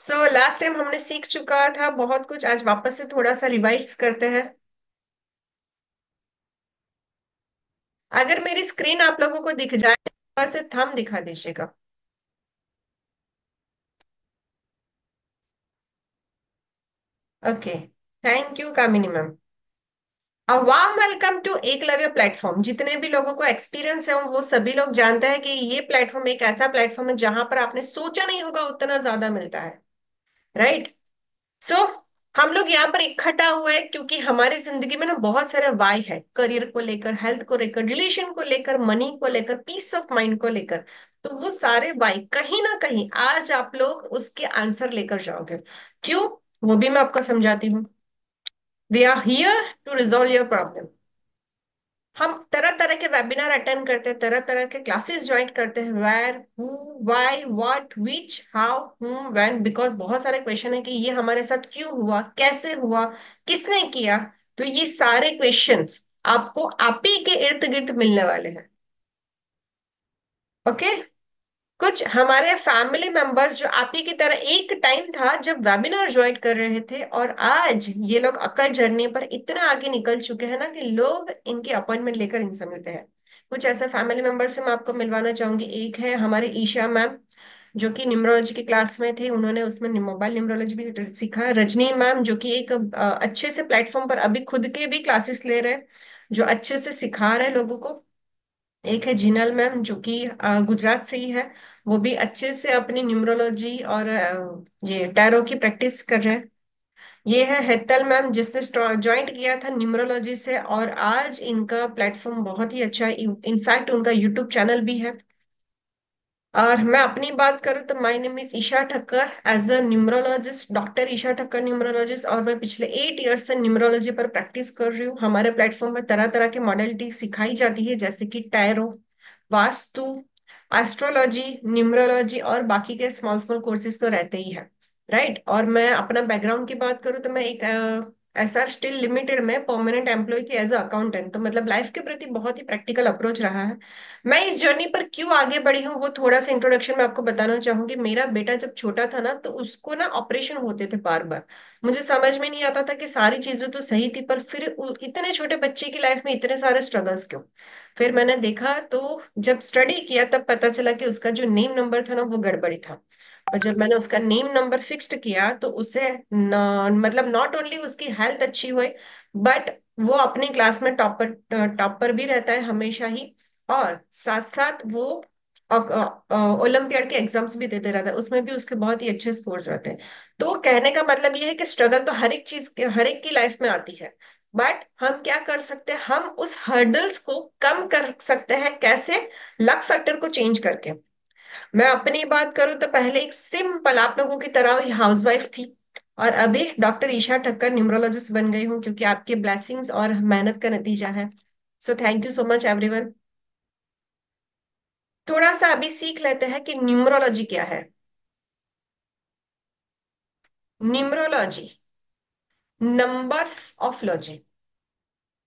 Last time हमने सीख चुका था बहुत कुछ। आज वापस से थोड़ा सा रिवाइज करते हैं। अगर मेरी स्क्रीन आप लोगों को दिख जाए तो ऊपर से थंब दिखा दीजिएगा। Okay. Thank you Kamini ma'am. A warm welcome to Eklavya platform. जितने भी लोगों को एक्सपीरियंस है वो सभी लोग जानते हैं कि ये प्लेटफॉर्म एक ऐसा प्लेटफॉर्म है जहां पर आपने सोचा नहीं होगा उतना ज्यादा मिलता है। राइट। सो हम लोग यहाँ पर इकट्ठा हुए हैं क्योंकि हमारी जिंदगी में ना बहुत सारे वाई है, करियर को लेकर, हेल्थ को लेकर, रिलेशन को लेकर, मनी को लेकर, पीस ऑफ माइंड को लेकर। तो वो सारे वाई कहीं ना कहीं आज आप लोग उसके आंसर लेकर जाओगे। क्यों? वो भी मैं आपको समझाती हूँ। We are here to resolve your problem. हम तरह तरह के वेबिनार अटेंड करते हैं, तरह तरह के क्लासेस ज्वाइन करते हैं। Where, who, why, what, which, how, whom, when, because बहुत सारे क्वेश्चन है कि ये हमारे साथ क्यों हुआ, कैसे हुआ, किसने किया। तो ये सारे क्वेश्चंस आपको आप ही के इर्द गिर्द मिलने वाले हैं। ओके। कुछ हमारे फैमिली मेंबर्स जो आप ही की तरह एक टाइम था जब वेबिनार ज्वाइन कर रहे थे, और आज ये लोग अकल जर्नी पर इतना आगे निकल चुके हैं ना कि लोग इनकी अपॉइंटमेंट लेकर इनसे मिलते हैं। कुछ ऐसे फैमिली मेंबर से मैं आपको मिलवाना चाहूंगी। एक है हमारे ईशा मैम, जो कि न्यूमरोलॉजी की क्लास में थे। उन्होंने उसमें मोबाइल न्यूमरोलॉजी भी सीखा है। रजनी मैम, जो कि एक अच्छे से प्लेटफॉर्म पर अभी खुद के भी क्लासेस ले रहे हैं, जो अच्छे से सिखा रहे हैं लोगों को। एक है जिनल मैम, जो कि गुजरात से ही है। वो भी अच्छे से अपनी न्यूमरोलॉजी और ये टैरो की प्रैक्टिस कर रहे हैं। ये है हेतल मैम, जिसने ज्वाइंट किया था न्यूमरोलॉजी से, और आज इनका प्लेटफॉर्म बहुत ही अच्छा है। इनफैक्ट उनका यूट्यूब चैनल भी है। और मैं अपनी बात करूँ तो my name is Isha Thakkar, as a numerologist, doctor Isha Thakkar numerologist. और मैं पिछले 8 इयर्स से न्यूमरोलॉजी पर प्रैक्टिस कर रही हूँ। हमारे प्लेटफॉर्म में तरह तरह के मॉडलिटी सिखाई जाती है, जैसे कि टैरो, वास्तु, एस्ट्रोलॉजी, न्यूमरोलॉजी, और बाकी के स्मॉल स्मॉल कोर्सेज तो रहते ही है। राइट। और मैं अपना बैकग्राउंड की बात करूँ तो मैं एक एसआर स्टील लिमिटेड में परमानेंट एम्प्लॉय थी एज अ अकाउंटेंट। तो मतलब लाइफ के प्रति बहुत ही प्रैक्टिकल अप्रोच रहा है। मैं इस जर्नी पर क्यों आगे बढ़ी हूँ वो थोड़ा सा इंट्रोडक्शन में आपको बताना चाहूंगी। मेरा बेटा जब छोटा था ना तो उसको ना ऑपरेशन होते थे बार बार। मुझे समझ में नहीं आता था कि सारी चीजें तो सही थी, पर फिर इतने छोटे बच्चे की लाइफ में इतने सारे स्ट्रगल्स क्यों। फिर मैंने देखा तो जब स्टडी किया तब पता चला कि उसका जो नेम नंबर था ना वो गड़बड़ी था। और जब मैंने उसका नेम नंबर फिक्स्ड किया तो उसे मतलब नॉट ओनली उसकी हेल्थ अच्छी हुई, बट वो अपनी क्लास में टॉपर टॉपर भी रहता है हमेशा ही। और साथ साथ वो ओलंपियाड के एग्जाम्स भी देते रहता है, उसमें भी उसके बहुत ही अच्छे स्कोर्स रहते हैं। तो कहने का मतलब ये है कि स्ट्रगल तो हर एक चीज हर एक की लाइफ में आती है। बट हम क्या कर सकते हैं, हम उस हर्डल्स को कम कर सकते हैं। कैसे? लक फैक्टर को चेंज करके। मैं अपनी बात करूं तो पहले एक सिंपल आप लोगों की तरह ही हाउसवाइफ थी, और अभी डॉक्टर ईशा ठक्कर न्यूमरोलॉजिस्ट बन गई हूँ, क्योंकि आपके ब्लेसिंग्स और मेहनत का नतीजा है। So thank you so much everyone. थोड़ा सा अभी सीख लेते हैं कि न्यूमरोलॉजी क्या है। Numerology, numbers of logy.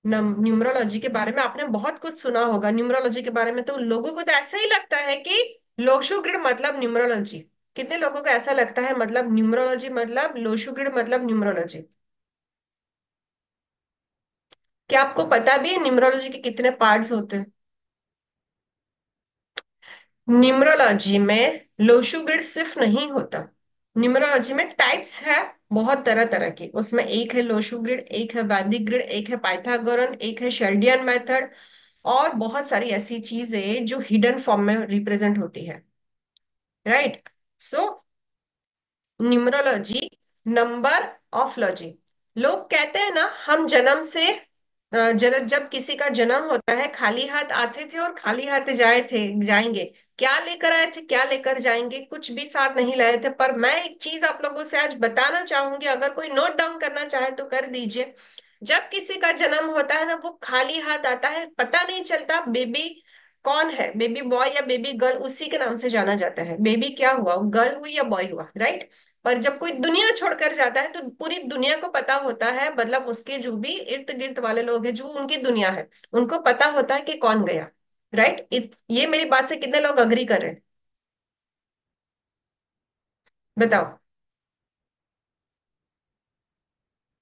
Numerology के बारे में आपने बहुत कुछ सुना होगा। न्यूमरोलॉजी के बारे में तो लोगों को तो ऐसा ही लगता है कि लोशुगृड मतलब न्यूमरोलॉजी। कितने लोगों को ऐसा लगता है मतलब न्यूमरोलॉजी मतलब लोशुगृड मतलब न्यूमरोलॉजी? क्या आपको पता भी है न्यूमरोलॉजी के कितने पार्ट्स होते हैं? न्यूमरोलॉजी में लोशुगृड सिर्फ नहीं होता। न्यूमरोलॉजी में टाइप्स है बहुत तरह तरह की। उसमें एक है लोशुगृड, एक है वैदिक ग्रिड, एक है पाइथागोरन, एक है शेल्डियन मेथड, और बहुत सारी ऐसी चीजें जो हिडन फॉर्म में रिप्रेजेंट होती है। Right. So numerology, number of logy. लोग कहते हैं ना, हम जन्म से जब जब किसी का जन्म होता है खाली हाथ आते थे और खाली हाथ जाएंगे। क्या लेकर आए थे, क्या लेकर जाएंगे, कुछ भी साथ नहीं लाए थे। पर मैं एक चीज आप लोगों से आज बताना चाहूंगी, अगर कोई नोट डाउन करना चाहे तो कर दीजिए। जब किसी का जन्म होता है ना वो खाली हाथ आता है, पता नहीं चलता बेबी कौन है, बेबी बॉय या बेबी गर्ल, उसी के नाम से जाना जाता है। बेबी क्या हुआ, गर्ल हुई या बॉय हुआ, राइट। पर जब कोई दुनिया छोड़कर जाता है तो पूरी दुनिया को पता होता है, मतलब उसके जो भी इर्द गिर्द वाले लोग हैं जो उनकी दुनिया है, उनको पता होता है कि कौन गया। राइट। ये मेरी बात से कितने लोग अग्री कर रहे हैं? बताओ।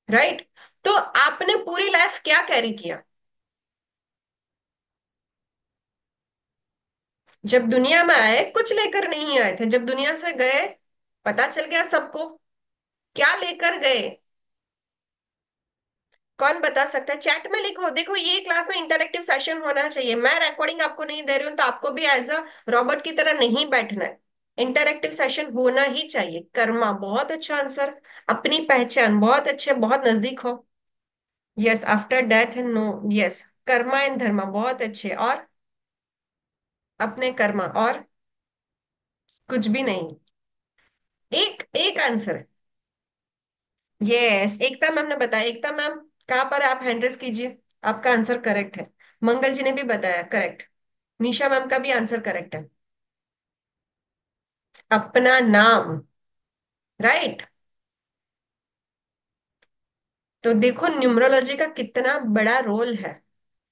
राइट। तो आपने पूरी लाइफ क्या कैरी किया? जब दुनिया में आए कुछ लेकर नहीं आए थे, जब दुनिया से गए पता चल गया सबको क्या लेकर गए। कौन बता सकता है? चैट में लिखो। देखो ये क्लास में इंटरेक्टिव सेशन होना चाहिए। मैं रिकॉर्डिंग आपको नहीं दे रही हूँ तो आपको भी एज अ रॉबोट की तरह नहीं बैठना है। इंटरेक्टिव सेशन होना ही चाहिए। कर्मा, बहुत अच्छा आंसर। अपनी पहचान, बहुत अच्छे, बहुत नजदीक हो। Yes, after death and no. Yes, karma and dharma, बहुत अच्छे। और अपने कर्मा और कुछ भी नहीं। एक एक आंसर। यस, एकता मैम ने बताया। एकता मैम कहाँ पर है? आप हैंड रेस कीजिए। आपका आंसर करेक्ट है। मंगल जी ने भी बताया, करेक्ट। निशा मैम का भी आंसर करेक्ट है। अपना नाम, राइट। तो देखो न्यूमरोलॉजी का कितना बड़ा रोल है।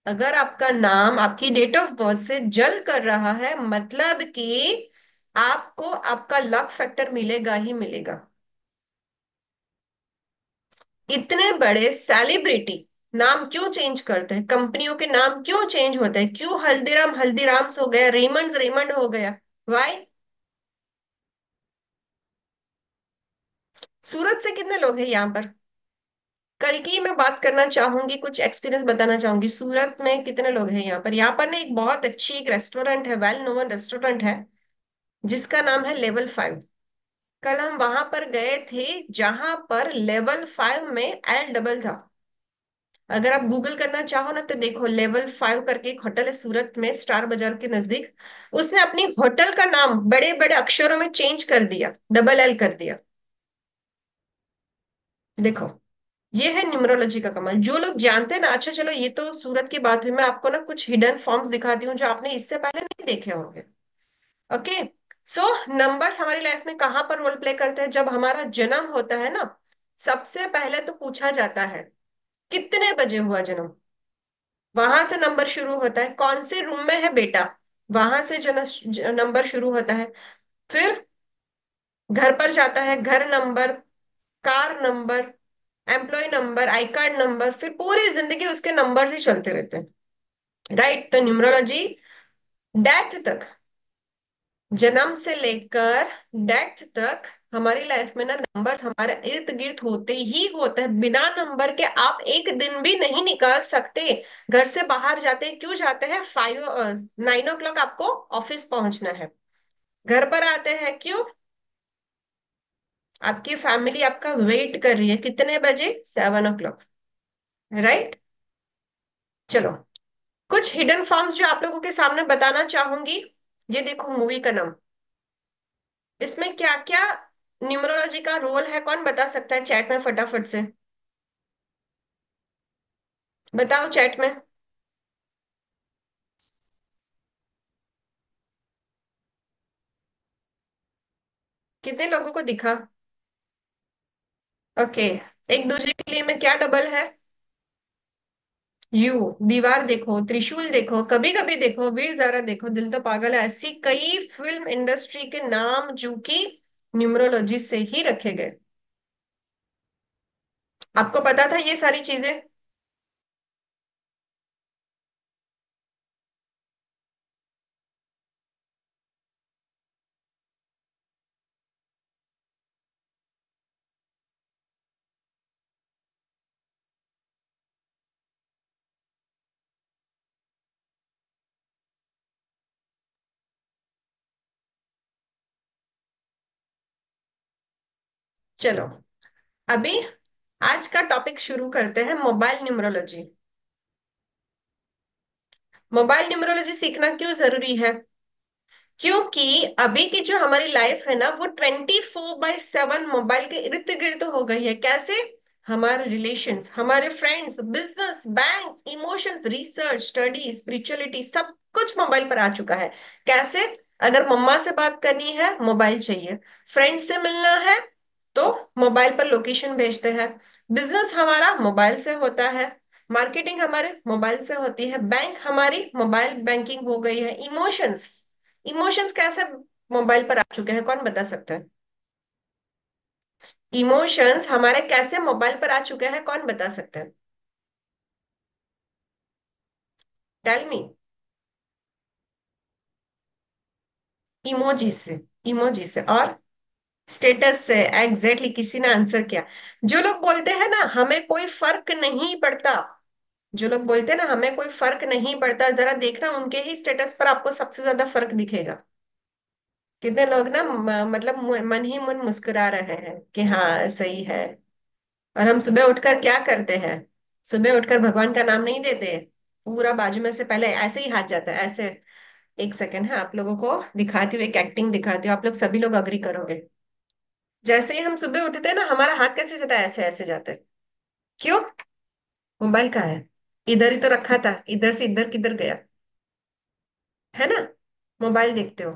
अगर आपका नाम आपकी डेट ऑफ बर्थ से जल कर रहा है, मतलब कि आपको आपका लक फैक्टर मिलेगा ही मिलेगा। इतने बड़े सेलिब्रिटी नाम क्यों चेंज करते हैं? कंपनियों के नाम क्यों चेंज होते हैं? क्यों हल्दीराम हल्दीराम्स हो गया, रेमंड्स रेमंड हो गया? वाई? सूरत से कितने लोग हैं यहाँ पर? कल की मैं बात करना चाहूंगी, कुछ एक्सपीरियंस बताना चाहूंगी। सूरत में कितने लोग हैं यहाँ पर? यहाँ पर ना एक बहुत अच्छी एक रेस्टोरेंट है, वेल नोन रेस्टोरेंट है, जिसका नाम है लेवल 5। कल हम वहां पर गए थे, जहां पर लेवल 5 में एल डबल था। अगर आप गूगल करना चाहो ना तो देखो, लेवल 5 करके एक होटल है सूरत में, स्टार बाजार के नजदीक। उसने अपनी होटल का नाम बड़े बड़े अक्षरों में चेंज कर दिया, डबल एल कर दिया। देखो, ये है न्यूमरोलॉजी का कमाल। जो लोग जानते हैं ना, अच्छा चलो ये तो सूरत की बात हुई, मैं आपको ना कुछ हिडन फॉर्म्स दिखाती हूँ जो आपने इससे पहले नहीं देखे होंगे। ओके। सो नंबर्स हमारी लाइफ में कहाँ पर रोल प्ले करते हैं? जब हमारा जन्म होता है ना, सबसे पहले तो पूछा जाता है कितने बजे हुआ जन्म। वहां से नंबर शुरू होता है। कौन से रूम में है बेटा, वहां से नंबर शुरू होता है। फिर घर पर जाता है, घर number, car number, employ number, I card number, फिर पूरी जिंदगी उसके नंबर ही चलते रहते हैं। राइट। तो न्यूमरोलॉजी डेथ तक, जन्म से लेकर डेथ तक हमारी लाइफ में ना नंबर हमारे इर्द गिर्द होते ही होते हैं। बिना नंबर के आप एक दिन भी नहीं निकाल सकते। घर से बाहर जाते हैं, क्यों जाते हैं? 9 o'clock आपको ऑफिस पहुंचना है। घर पर आते हैं क्यों? आपकी फैमिली आपका वेट कर रही है, कितने बजे? 7 o'clock। राइट। चलो, कुछ हिडन फॉर्म्स जो आप लोगों के सामने बताना चाहूंगी। ये देखो मूवी का नाम, इसमें क्या क्या न्यूमरोलॉजी का रोल है? कौन बता सकता है चैट में फटाफट से? बताओ चैट में। कितने लोगों को दिखा? ओके। एक दूसरे के लिए में क्या डबल है? यू। दीवार देखो, त्रिशूल देखो, कभी कभी देखो, वीर ज़ारा देखो, दिल तो पागल है, ऐसी कई फिल्म इंडस्ट्री के नाम जो कि न्यूमरोलॉजी से ही रखे गए। आपको पता था ये सारी चीजें? चलो, अभी आज का टॉपिक शुरू करते हैं, मोबाइल न्यूमरोलॉजी। मोबाइल न्यूमरोलॉजी सीखना क्यों जरूरी है? क्योंकि अभी की जो हमारी लाइफ है ना, वो 24/7 मोबाइल के इर्द गिर्द हो गई है। कैसे? हमारे रिलेशंस, हमारे friends, business, banks, emotions, research, study, spirituality, सब कुछ मोबाइल पर आ चुका है। कैसे? अगर मम्मा से बात करनी है, मोबाइल चाहिए। फ्रेंड से मिलना है तो मोबाइल पर लोकेशन भेजते हैं। बिजनेस हमारा मोबाइल से होता है। मार्केटिंग हमारे मोबाइल से होती है। बैंक हमारी मोबाइल बैंकिंग हो गई है। इमोशंस, इमोशंस कैसे मोबाइल पर आ चुके हैं? कौन बता सकता है? इमोशंस हमारे कैसे मोबाइल पर आ चुके हैं, कौन बता सकते हैं? Tell me. इमोजी से। इमोजी से और स्टेटस से। एग्जैक्टली, किसी ने आंसर किया। जो लोग बोलते हैं ना हमें कोई फर्क नहीं पड़ता, जो लोग बोलते हैं ना हमें कोई फर्क नहीं पड़ता, जरा देखना उनके ही स्टेटस पर आपको सबसे ज्यादा फर्क दिखेगा। कितने लोग ना मतलब मन ही मन मुस्कुरा रहे हैं कि हाँ सही है। और हम सुबह उठकर क्या करते हैं? सुबह उठकर भगवान का नाम नहीं देते, पूरा बाजू में से पहले ऐसे ही हाथ जाता है ऐसे। एक सेकेंड है, आप लोगों को दिखाती हूँ, एक एक्टिंग दिखाती हूँ, आप लोग सभी लोग अग्री करोगे। जैसे ही हम सुबह उठते हैं ना हमारा हाथ कैसे जाता है, ऐसे ऐसे जाता है। क्यों? मोबाइल कहाँ है? इधर ही तो रखा था, इधर से इधर किधर गया? है ना? मोबाइल देखते हो,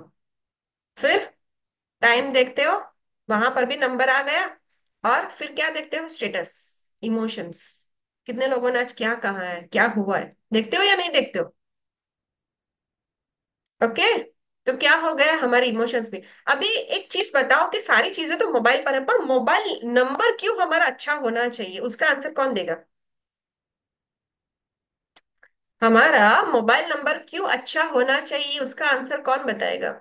फिर टाइम देखते हो, वहां पर भी नंबर आ गया। और फिर क्या देखते हो? स्टेटस। इमोशंस। कितने लोगों ने आज क्या कहा है, क्या हुआ है, देखते हो या नहीं देखते हो? ओके। तो क्या हो गया हमारे इमोशंस भी। अभी एक चीज बताओ कि सारी चीजें तो मोबाइल पर है, पर मोबाइल नंबर क्यों हमारा अच्छा होना चाहिए, उसका आंसर कौन देगा? हमारा मोबाइल नंबर क्यों अच्छा होना चाहिए, उसका आंसर कौन बताएगा?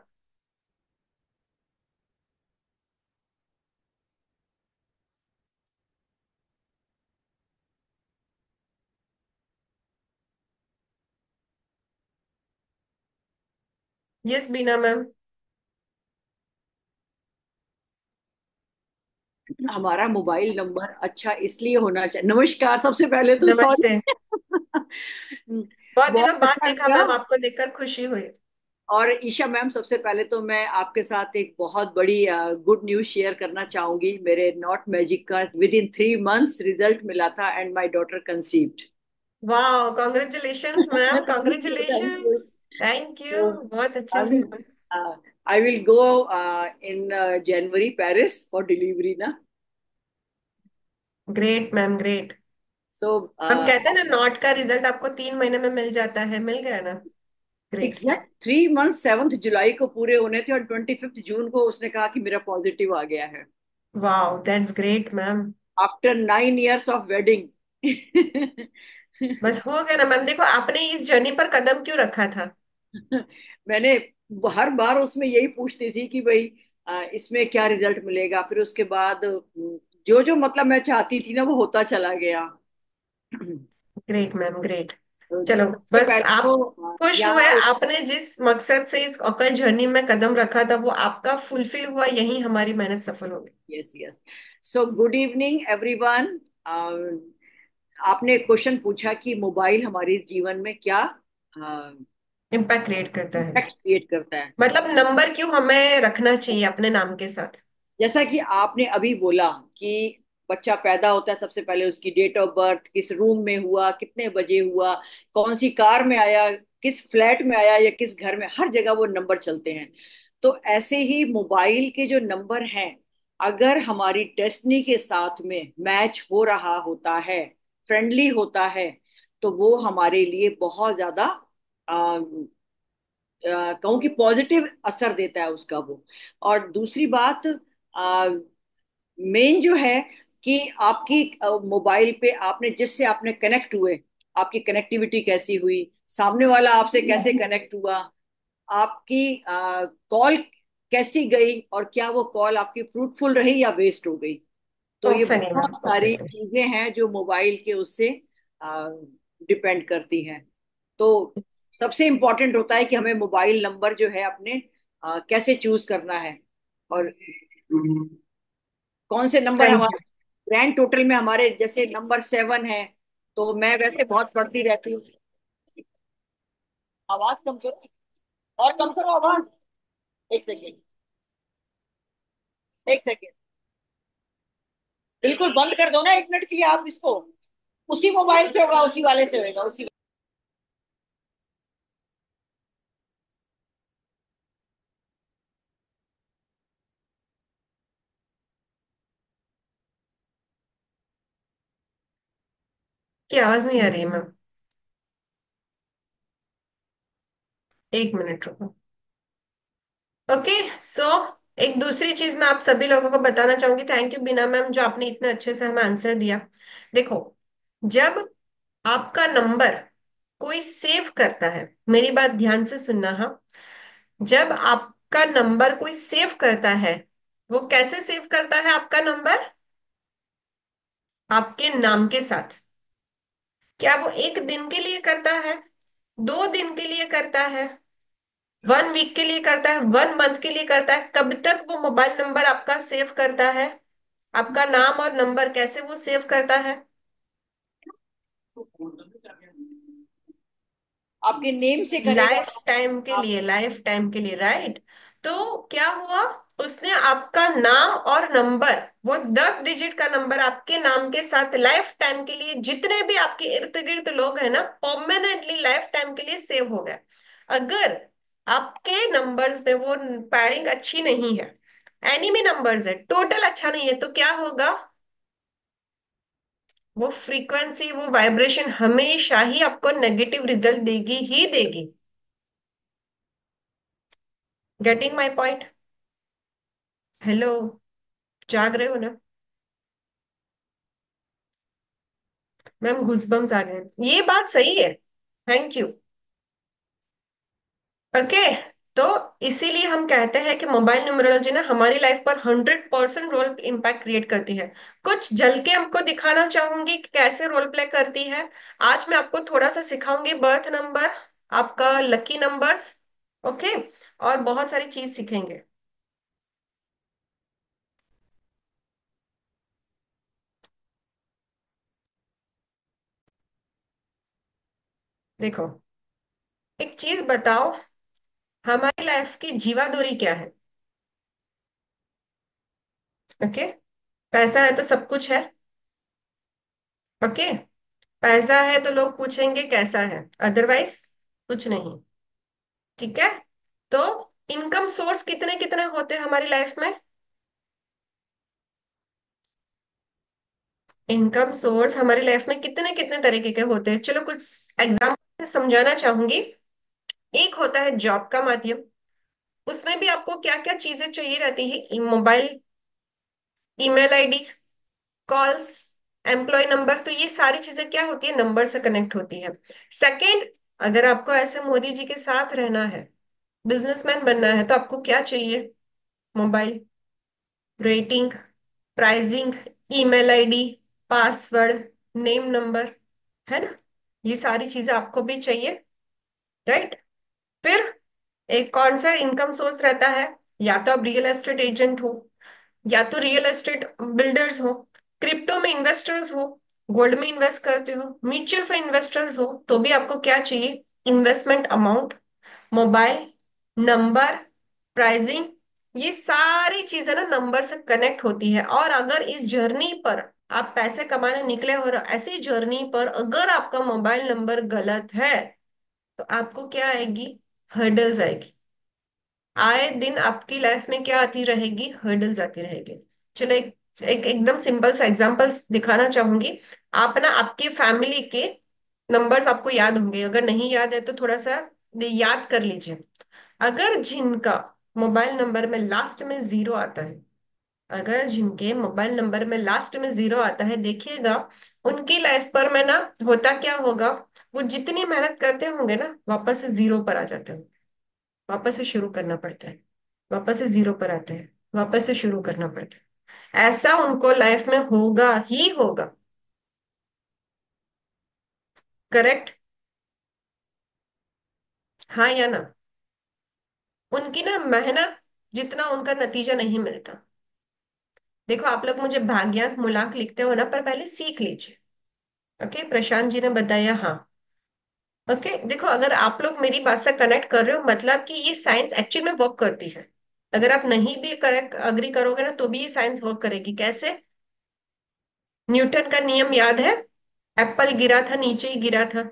यस बीना मैम। हमारा मोबाइल नंबर अच्छा इसलिए होना चाहिए, नमस्कार सबसे पहले तो, सॉरी। नमस्ते। बहुत बहुत दिनों बाद अच्छा देखा लगा। मैम, आपको देखकर खुशी हुई। और ईशा मैम, सबसे पहले तो मैं आपके साथ एक बहुत बड़ी गुड न्यूज शेयर करना चाहूंगी। मेरे नॉट मैजिक का विद इन 3 मंथ्स रिजल्ट मिला था एंड माय डॉटर कंसीव्ड। वाह, congratulations ma'am, thank you, thank you. Congratulations. Thank you. तो बहुत अच्छे से अभी हुआ। I will go in January Paris for delivery ना। Great ma'am, great. सो हम कहते हैं ना नॉट का रिजल्ट आपको 3 महीने में मिल जाता है, मिल गया ना? ग्रेट। एग्जैक्ट 3 मंथ 7 जुलाई को पूरे होने थे और 25 जून को उसने कहा कि मेरा पॉजिटिव आ गया है, वाह, that's great ma'am. After 9 years of wedding. बस हो गया ना मैम, देखो आपने इस जर्नी पर कदम क्यों रखा था। मैंने हर बार उसमें यही पूछती थी कि भाई इसमें क्या रिजल्ट मिलेगा, फिर उसके बाद जो जो मतलब मैं चाहती थी ना वो होता चला गया। Great ma'am, great. तो चलो, सबसे बस पहले आप तो खुश हुए, यहाँ आपने जिस मकसद से इस अकल जर्नी में कदम रखा था वो आपका फुलफिल हुआ, यही हमारी मेहनत सफल होगी। Yes yes. So good evening everyone. आपने क्वेश्चन पूछा कि मोबाइल हमारे जीवन में क्या इम्पैक्ट क्रिएट करता है, इम्पैक्ट क्रिएट करता है। मतलब नंबर क्यों हमें रखना चाहिए अपने नाम के साथ। जैसा कि आपने अभी बोला कि बच्चा पैदा होता है, सबसे पहले उसकी डेट ऑफ बर्थ, किस रूम में हुआ, कितने बजे हुआ, कौन सी कार में आया, किस फ्लैट में आया या किस घर में, हर जगह वो नंबर चलते हैं। तो ऐसे ही मोबाइल के जो नंबर हैं, अगर हमारी डेस्टिनी के साथ में मैच हो रहा होता है, फ्रेंडली होता है, तो वो हमारे लिए बहुत ज्यादा कहूँ कि पॉजिटिव असर देता है उसका वो। और दूसरी बात, मेन जो है कि आपकी मोबाइल पे आपने जिससे आपने कनेक्ट हुए, आपकी कनेक्टिविटी कैसी हुई, सामने वाला आपसे कैसे कनेक्ट हुआ, आपकी कॉल कैसी गई, और क्या वो कॉल आपकी फ्रूटफुल रही या वेस्ट हो गई। तो ये परफेक्टली बहुत मैम, सारी परफेक्टली। चीजें हैं जो मोबाइल के उससे डिपेंड करती हैं। तो सबसे इम्पोर्टेंट होता है कि हमें मोबाइल नंबर जो है अपने कैसे चूज करना है, और कौन से नंबर थैंक हमारे यू। ग्रैंड टोटल में, हमारे जैसे नंबर 7 है। तो मैं वैसे बहुत पढ़ती रहती हूँ। आवाज कम करो, और कम करो आवाज। एक सेकेंड, एक सेकेंड। बिल्कुल बंद कर दो ना 1 मिनट के लिए आप इसको। उसी मोबाइल से होगा, उसी वाले से होगा, उसी। की आवाज नहीं आ रही है मैम, 1 मिनट रुको। ओके। सो एक दूसरी चीज मैं आप सभी लोगों को बताना चाहूंगी, थैंक यू बीना मैम जो आपने इतने अच्छे से हमें आंसर दिया। देखो, जब आपका नंबर कोई सेव करता है, मेरी बात ध्यान से सुनना, हाँ, जब आपका नंबर कोई सेव करता है, वो कैसे सेव करता है आपका नंबर? आपके नाम के साथ। क्या वो एक दिन के लिए करता है, 2 दिन के लिए करता है, 1 वीक के लिए करता है, 1 मंथ के लिए करता है? कब तक वो मोबाइल नंबर आपका सेव करता है? आपका नाम और नंबर कैसे वो सेव करता है? आपके नेम से करेगा लाइफ तो टाइम के आप। लिए, लाइफ टाइम के लिए, राइट। तो क्या हुआ, उसने आपका नाम और नंबर, वो 10 डिजिट का नंबर आपके नाम के साथ लाइफ टाइम के लिए, जितने भी आपके इर्द गिर्द लोग हैं ना, परमानेंटली लाइफ टाइम के लिए सेव हो गया। अगर आपके नंबर्स में वो पैरिंग अच्छी नहीं है, एनिमी नंबर्स है, टोटल अच्छा नहीं है, तो क्या होगा? वो फ्रीक्वेंसी, वो वाइब्रेशन हमेशा ही आपको नेगेटिव रिजल्ट देगी ही देगी। Getting my point? हेलो, जाग रहे हो ना? मैम घूसबम्स आ गए, ये बात सही है। Thank you. ओके। तो इसीलिए हम कहते हैं कि मोबाइल न्यूमरोलॉजी ना हमारी लाइफ पर 100% रोल इम्पैक्ट क्रिएट करती है। कुछ झल के हमको दिखाना चाहूंगी कि कैसे रोल प्ले करती है। आज मैं आपको थोड़ा सा सिखाऊंगी बर्थ नंबर, आपका लकी नंबर्स। ओके। और बहुत सारी चीज सीखेंगे। देखो, एक चीज बताओ, हमारी लाइफ की जीवा दूरी क्या है? ओके। पैसा है तो सब कुछ है। ओके। पैसा है तो लोग पूछेंगे कैसा है, अदरवाइज कुछ नहीं। ठीक है। तो इनकम सोर्स कितने कितने होते हैं हमारी लाइफ में? इनकम सोर्स हमारी लाइफ में कितने कितने तरीके के होते हैं, चलो कुछ एग्जाम्पल से समझाना चाहूंगी। एक होता है जॉब का माध्यम। उसमें भी आपको क्या क्या चीजें चाहिए रहती है? Mobile, email ID, calls, employ number. तो ये सारी चीजें क्या होती है? नंबर से कनेक्ट होती है। सेकंड, अगर आपको ऐसे मोदी जी के साथ रहना है, बिजनेसमैन बनना है, तो आपको क्या चाहिए? Mobile, rating, pricing, email ID, password, name number, है ना? ये सारी चीजें आपको भी चाहिए, राइट? फिर एक कौन सा इनकम सोर्स रहता है? या तो आप रियल एस्टेट एजेंट हो, या तो रियल एस्टेट बिल्डर्स हो, क्रिप्टो में इन्वेस्टर्स हो, गोल्ड में इन्वेस्ट करते हो, म्यूचुअल फंड इन्वेस्टर्स हो, तो भी आपको क्या चाहिए? Investment amount, mobile number, pricing. ये सारी चीजें ना नंबर से कनेक्ट होती है। और अगर इस जर्नी पर आप पैसे कमाने निकले हो, और ऐसी जर्नी पर अगर आपका मोबाइल नंबर गलत है, तो आपको क्या आएगी? हर्डल्स आएगी। आए दिन आपकी लाइफ में क्या आती रहेगी? हर्डल्स आती रहेगी। चलो एक एकदम सिंपल सा एग्जांपल दिखाना चाहूंगी। आप ना आपकी फैमिली के नंबर्स आपको याद होंगे, अगर नहीं याद है तो थोड़ा सा याद कर लीजिए। अगर जिनका मोबाइल नंबर में लास्ट में जीरो आता है, अगर जिनके मोबाइल नंबर में लास्ट में जीरो आता है, देखिएगा उनकी लाइफ पर में ना होता क्या होगा? वो जितनी मेहनत करते होंगे ना, वापस से जीरो पर आ जाते हैं। वापस से शुरू करना पड़ता है। वापस से जीरो पर आते हैं, वापस से शुरू करना पड़ता है। ऐसा उनको लाइफ में होगा ही होगा। करेक्ट? हाँ या ना? उनकी ना मेहनत जितना उनका नतीजा नहीं मिलता। देखो, आप लोग मुझे भाग्यांक मूलांक लिखते हो ना, पर पहले सीख लीजिए। ओके, प्रशांत जी ने बताया, हाँ। ओके, देखो, अगर आप लोग मेरी बात से कनेक्ट कर रहे हो, मतलब कि ये साइंस एक्चुअल में वर्क करती है। अगर आप नहीं भी करेक्ट अग्री करोगे ना, तो भी ये साइंस वर्क करेगी। कैसे? न्यूटन का नियम याद है? एप्पल गिरा था, नीचे ही गिरा था।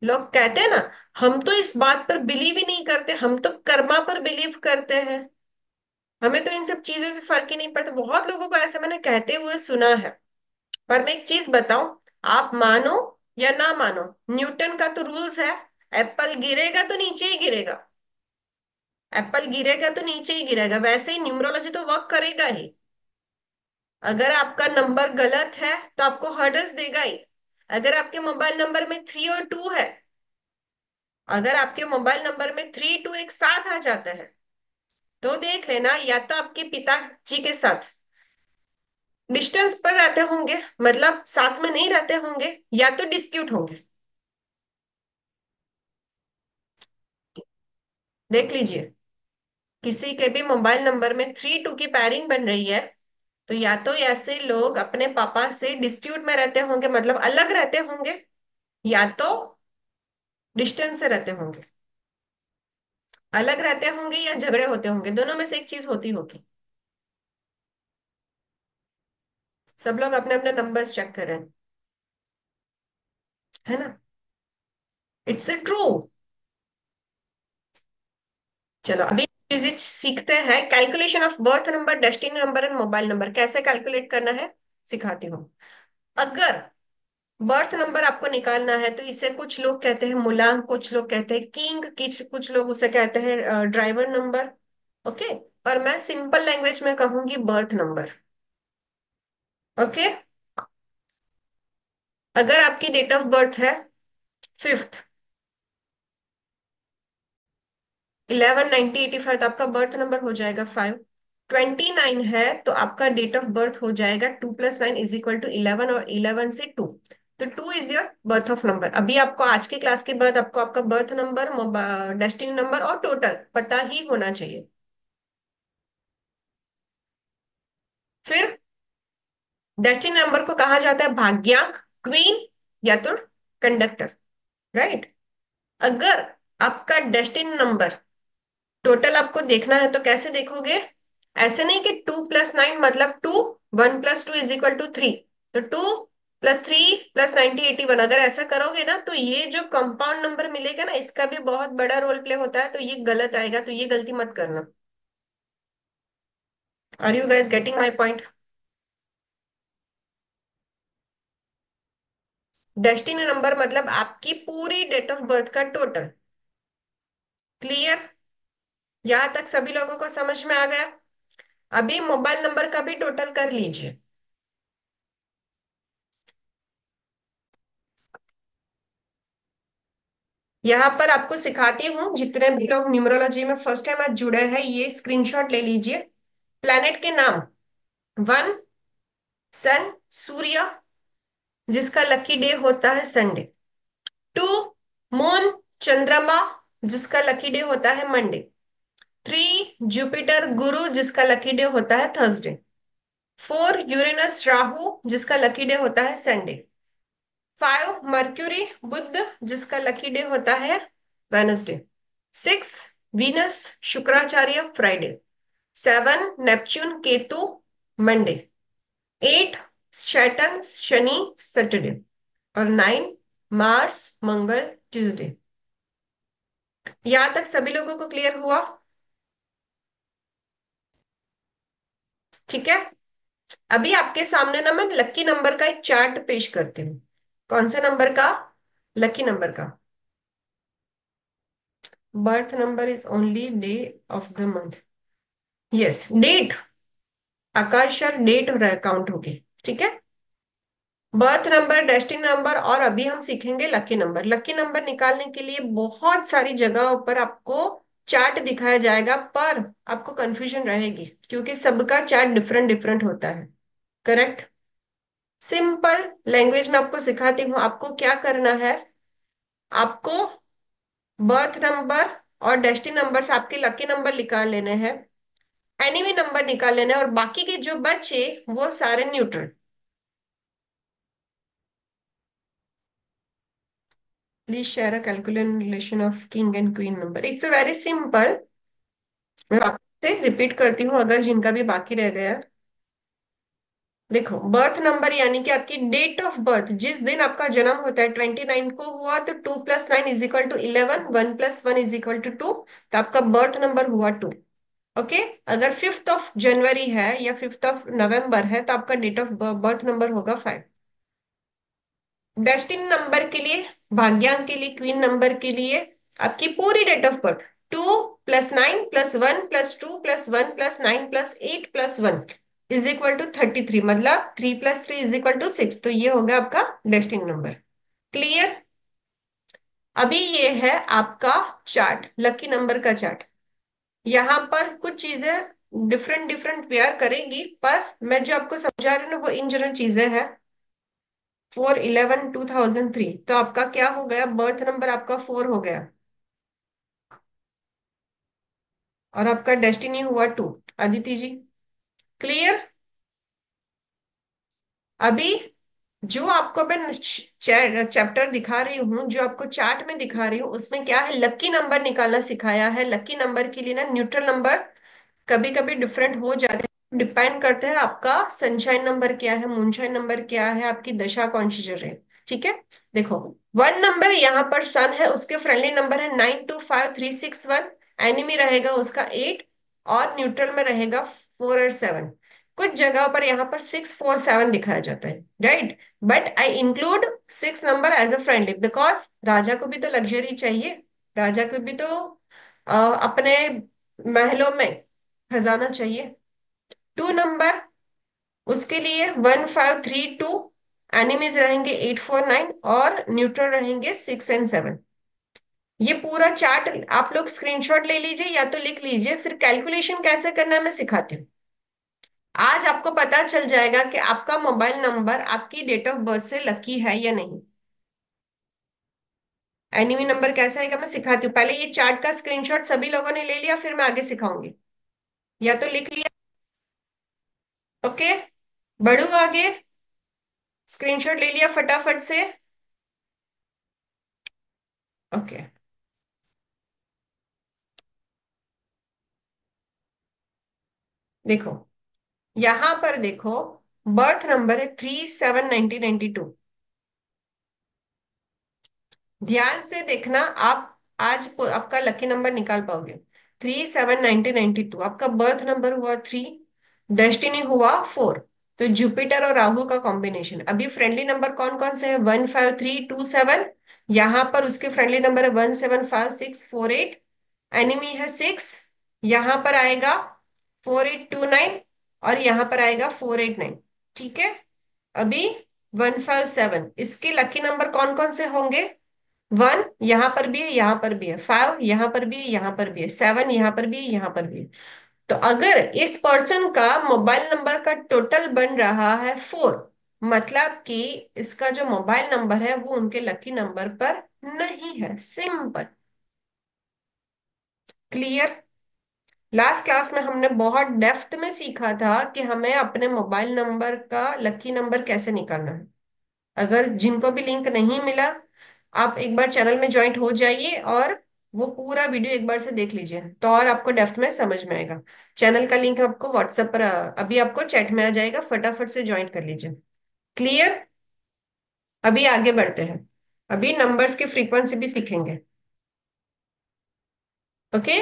लोग कहते हैं ना, हम तो इस बात पर बिलीव ही नहीं करते, हम तो कर्मा पर बिलीव करते हैं, हमें तो इन सब चीजों से फर्क ही नहीं पड़ता। बहुत लोगों को ऐसा मैंने कहते हुए सुना है। पर मैं एक चीज बताऊं, आप मानो या ना मानो, न्यूटन का तो रूल्स है, एप्पल गिरेगा तो नीचे ही गिरेगा। एप्पल गिरेगा तो नीचे ही गिरेगा, वैसे ही न्यूमरोलॉजी तो वर्क करेगा ही। अगर आपका नंबर गलत है तो आपको हर्डल्स देगा ही। अगर आपके मोबाइल नंबर में 3 और 2 है, अगर आपके मोबाइल नंबर में 3 2 एक साथ आ जाता है, तो देख लेना, या तो आपके पिताजी के साथ डिस्टेंस पर रहते होंगे, मतलब साथ में नहीं रहते होंगे, या तो डिस्प्यूट होंगे। देख लीजिए, किसी के भी मोबाइल नंबर में 3 2 की पैरिंग बन रही है, तो या तो ऐसे लोग अपने पापा से डिस्प्यूट में रहते होंगे, मतलब अलग रहते होंगे, या तो डिस्टेंस से रहते होंगे। अलग रहते होंगे या झगड़े होते होंगे, दोनों में से एक चीज होती होगी। सब लोग अपने अपने नंबर्स चेक कर रहे हैं, है ना? It's a true. चलो अभी चीजें सीखते हैं। Calculation of birth number, destiny number and mobile number कैसे कैलकुलेट करना है सिखाती हूँ। अगर बर्थ नंबर आपको निकालना है तो इसे कुछ लोग कहते हैं मूलांक, कुछ लोग कहते हैं किंग, कुछ लोग उसे कहते हैं ड्राइवर नंबर। ओके, और मैं सिंपल लैंग्वेज में कहूंगी बर्थ नंबर। ओके, अगर आपकी डेट ऑफ बर्थ है 5th 11/90/85, तो आपका बर्थ नंबर हो जाएगा 5। 29 है तो आपका डेट ऑफ बर्थ हो जाएगा 2 + 9 = 11, और 11 से 2, तो 2 is your birth of number. अभी आपको आज की क्लास के बाद आपको आपका बर्थ नंबर, डेस्टिनी नंबर और टोटल पता ही होना चाहिए। फिर डेस्टिनी नंबर को कहा जाता है भाग्यांक, क्वीन, या तो कंडक्टर, राइट? अगर आपका डेस्टिनी नंबर टोटल आपको देखना है तो कैसे देखोगे? ऐसे नहीं कि 2 + 9 मतलब 2, 1 + 2 = 3, तो 2 + 3 + 90 = 81। अगर ऐसा करोगे ना तो ये जो कंपाउंड नंबर मिलेगा ना, इसका भी बहुत बड़ा रोल प्ले होता है, तो ये गलत आएगा, तो ये गलती मत करना। Are you guys getting my point? Destiny number मतलब आपकी पूरी डेट ऑफ बर्थ का टोटल। क्लियर? यहां तक सभी लोगों को समझ में आ गया? अभी मोबाइल नंबर का भी टोटल कर लीजिए। यहाँ पर आपको सिखाती हूँ, जितने भी लोग न्यूमरोलॉजी में फर्स्ट टाइम आज जुड़े हैं ये स्क्रीनशॉट ले लीजिए। प्लैनेट के नाम: 1 सन, सूर्य, जिसका लकी डे होता है संडे। 2 मून, चंद्रमा, जिसका लकी डे होता है मंडे। 3 जुपिटर, गुरु, जिसका लकी डे होता है थर्सडे। 4 यूरेनस, राहु, जिसका लकी डे होता है संडे। 5 मर्क्यूरी, बुध, जिसका लकी डे होता है Wednesday. 6 Venus, Shukracharya, Friday. 7 Neptune, Ketu, Monday. 8 Saturn, Shani, Saturday. और 9 मार्स, मंगल, ट्यूसडे। यहां तक सभी लोगों को क्लियर हुआ? ठीक है। अभी आपके सामने ना मैं लकी नंबर का एक चार्ट पेश करती हूँ। कौन से नंबर का? लकी नंबर का। Birth number is only day of the month. Yes, date, Akash date count होगी। ठीक है। बर्थ नंबर, डेस्टिनी नंबर, और अभी हम सीखेंगे लकी नंबर। लकी नंबर निकालने के लिए बहुत सारी जगहों पर आपको चार्ट दिखाया जाएगा, पर आपको कंफ्यूजन रहेगी क्योंकि सबका चार्ट डिफरेंट डिफरेंट होता है। करेक्ट? सिंपल लैंग्वेज में आपको सिखाती हूँ, आपको क्या करना है। आपको बर्थ नंबर और डेस्टिनी नंबर से आपके लकी नंबर निकाल लेने हैं, एनीवे नंबर निकाल लेना है, और बाकी के जो बचे वो सारे neutral. Please share a calculation of king and queen number. It's a very simple. मैं आपसे रिपीट करती हूँ अगर जिनका भी बाकी रह गया। देखो, बर्थ नंबर यानी कि आपकी डेट ऑफ बर्थ, जिस दिन आपका जन्म होता है 29 को हुआ तो 2 + 9 = 11, 1 + 1 = 2, तो आपका बर्थ नंबर हुआ 2। ओके। अगर 5th of January है या 5th of November है तो आपका डेट ऑफ बर्थ नंबर होगा 5। डेस्टिनी नंबर के लिए, भाग्यांक के लिए, क्वीन नंबर के लिए आपकी पूरी डेट ऑफ बर्थ 2 + 9 + 1 + 9 + 8 + 1 मतलब 3 + 3 = 6, तो ये होगा आपका डेस्टिनी नंबर। क्लियर। अभी ये है आपका चार्ट, लकी नंबर का चार्ट। यहाँ पर कुछ चीजें डिफरेंट डिफरेंट वेयर करेगी, पर मैं जो आपको समझा रही हूँ ना वो इन जनरल चीजें हैं। 4/11/2003, तो आपका क्या हो गया, बर्थ नंबर आपका 4 हो गया, और आपका डेस्टिनी हुआ 2। अदिति जी, क्लियर। अभी जो आपको मैं चैप्टर दिखा रही हूँ, जो आपको चार्ट में दिखा रही हूँ, उसमें क्या है, लकी नंबर निकालना सिखाया है। लकी नंबर के लिए ना न्यूट्रल नंबर कभी कभी डिफरेंट हो जाते हैं, डिपेंड करते हैं आपका सनशाइन नंबर क्या है, मूनशाइन नंबर क्या है, आपकी दशा कौन सी चल रही है। ठीक है। देखो, 1 नंबर यहाँ पर सन है, उसके फ्रेंडली नंबर है 925 3 6 1। एनिमी रहेगा उसका 8, और न्यूट्रल में रहेगा 4 और 7। कुछ जगहों पर यहाँ पर 6 4 7 दिखाया जाता है, right. But I include 6 number as a friendly, because राजा को भी तो लग्जरी चाहिए, राजा को भी तो अपने महलों में खजाना चाहिए। 2 नंबर, उसके लिए 1 5 3 2। एनिमीज रहेंगे 8 4 9, और न्यूट्रल रहेंगे 6 और 7। ये पूरा चार्ट आप लोग स्क्रीनशॉट ले लीजिए या तो लिख लीजिए, फिर कैलकुलेशन कैसे करना है मैं सिखाती हूँ। आज आपको पता चल जाएगा कि आपका मोबाइल नंबर आपकी डेट ऑफ बर्थ से लकी है या नहीं। एनिमी नंबर कैसा आएगा मैं सिखाती हूँ, पहले ये चार्ट का स्क्रीनशॉट सभी लोगों ने ले लिया, फिर मैं आगे सिखाऊंगी, या तो लिख लिया। ओके, बढ़ू आगे। स्क्रीनशॉट ले लिया फटाफट से। ओके, देखो, यहां पर देखो, बर्थ नंबर है 3 7 1992। ध्यान से देखना, आप आज आपका लकी नंबर निकाल पाओगे। 3 7 1992 आपका बर्थ नंबर हुआ 3, डेस्टिनी हुआ 4। तो जुपिटर और राहु का कॉम्बिनेशन। अभी फ्रेंडली नंबर कौन कौन से हैं, 1 5 3 2 7। यहां पर उसके फ्रेंडली नंबर है 1 7 5 6 4 8। एनिमी है 6। यहां पर आएगा 4 8 2 9, और यहां पर आएगा 4 8 9। ठीक है। अभी 1 5 7, इसके लकी नंबर कौन कौन से होंगे, 1 यहां पर भी है, यहां पर भी है, 5 यहां पर भी है, यहां पर भी है, 7 यहां पर भी है, यहां पर भी है। तो अगर इस पर्सन का मोबाइल नंबर का टोटल बन रहा है 4, मतलब कि इसका जो मोबाइल नंबर है वो उनके लकी नंबर पर नहीं है। सिंपल। क्लियर। लास्ट क्लास में हमने बहुत डेप्थ में सीखा था कि हमें अपने मोबाइल नंबर का लकी नंबर कैसे निकालना है। अगर जिनको भी लिंक नहीं मिला, आप एक बार चैनल में ज्वाइंट हो जाइए और वो पूरा वीडियो एक बार से देख लीजिए, तो और आपको डेप्थ में समझ में आएगा। चैनल का लिंक आपको व्हाट्सएप पर अभी आपको चैट में आ जाएगा, फटाफट से ज्वाइन कर लीजिए। क्लियर। अभी आगे बढ़ते हैं, अभी नंबर्स की फ्रीक्वेंसी भी सीखेंगे। ओके,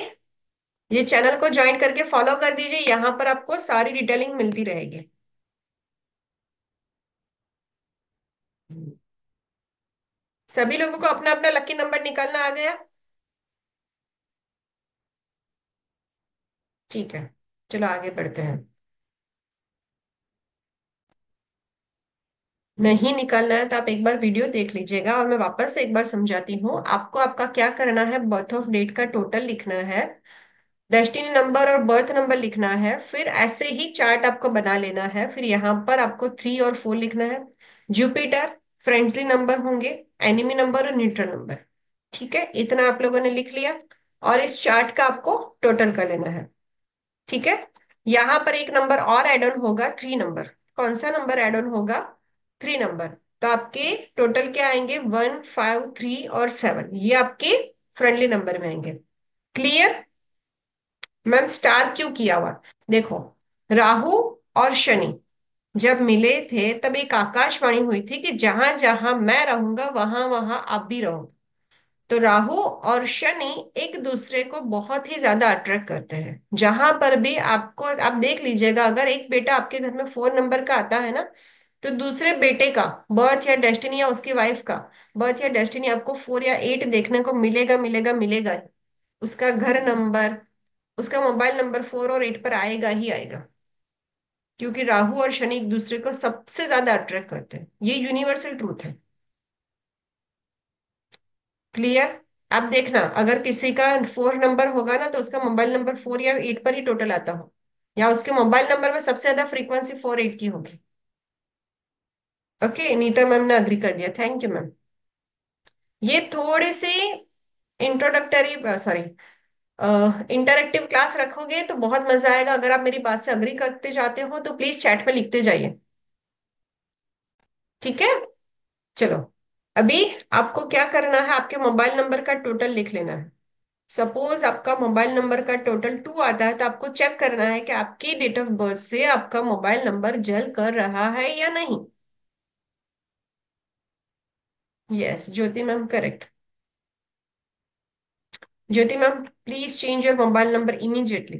ये चैनल को ज्वाइन करके फॉलो कर दीजिए, यहाँ पर आपको सारी डिटेलिंग मिलती रहेगी। सभी लोगों को अपना अपना लकी नंबर निकालना आ गया। ठीक है, चलो आगे बढ़ते हैं। नहीं निकालना है तो आप एक बार वीडियो देख लीजिएगा, और मैं वापस से एक बार समझाती हूँ आपको। आपका क्या करना है, बर्थ ऑफ डेट का टोटल लिखना है, डेस्टिनी नंबर और बर्थ नंबर लिखना है, फिर ऐसे ही चार्ट आपको बना लेना है। फिर यहाँ पर आपको 3 और 4 लिखना है। जुपिटर, फ्रेंडली नंबर होंगे, एनिमी नंबर और न्यूट्रल नंबर। ठीक है, इतना आप लोगों ने लिख लिया, और इस चार्ट का आपको टोटल कर लेना है। ठीक है। यहां पर एक नंबर और एड ऑन होगा, 3 नंबर। कौन सा नंबर एड ऑन होगा, 3 नंबर। तो आपके टोटल क्या आएंगे, 1 5 3 और 7, ये आपके फ्रेंडली नंबर में आएंगे। क्लियर। मैम स्टार क्यों किया हुआ, देखो, राहु और शनि जब मिले थे तब एक आकाशवाणी हुई थी कि जहां जहां मैं रहूंगा वहां वहां आप भी रहो। तो राहु और शनि एक दूसरे को बहुत ही ज्यादा अट्रैक्ट करते हैं। जहां पर भी आपको, आप देख लीजिएगा, अगर एक बेटा आपके घर में 4 नंबर का आता है ना, तो दूसरे बेटे का बर्थ या डेस्टिनी, या उसकी वाइफ का बर्थ या डेस्टिनी आपको 4 या 8 देखने को मिलेगा मिलेगा मिलेगा। उसका घर नंबर, उसका मोबाइल नंबर 4 और 8 पर आएगा ही आएगा, क्योंकि राहु और शनि एक दूसरे को सबसे ज्यादा अट्रैक्ट करते हैं, ये यूनिवर्सल ट्रूथ है। क्लियर? आप देखना, अगर किसी का 4 नंबर होगा ना, तो उसका मोबाइल नंबर 4 या 8 पर ही टोटल आता हो, या उसके मोबाइल नंबर में सबसे ज्यादा फ्रीक्वेंसी 4 8 की होगी। ओके, नीता मैम ने अग्री कर दिया, थैंक यू मैम। ये थोड़ी सी इंट्रोडक्टरी, सॉरी, इंटरेक्टिव क्लास रखोगे तो बहुत मजा आएगा। अगर आप मेरी बात से अग्री करते जाते हो तो प्लीज चैट में लिखते जाइए। ठीक है, चलो। अभी आपको क्या करना है, आपके मोबाइल नंबर का टोटल लिख लेना है। सपोज आपका मोबाइल नंबर का टोटल 2 आता है, तो आपको चेक करना है कि आपकी डेट ऑफ बर्थ से आपका मोबाइल नंबर जल कर रहा है या नहीं। Yes, Jyoti ma'am correct. Jyoti ma'am, please change your mobile number immediately.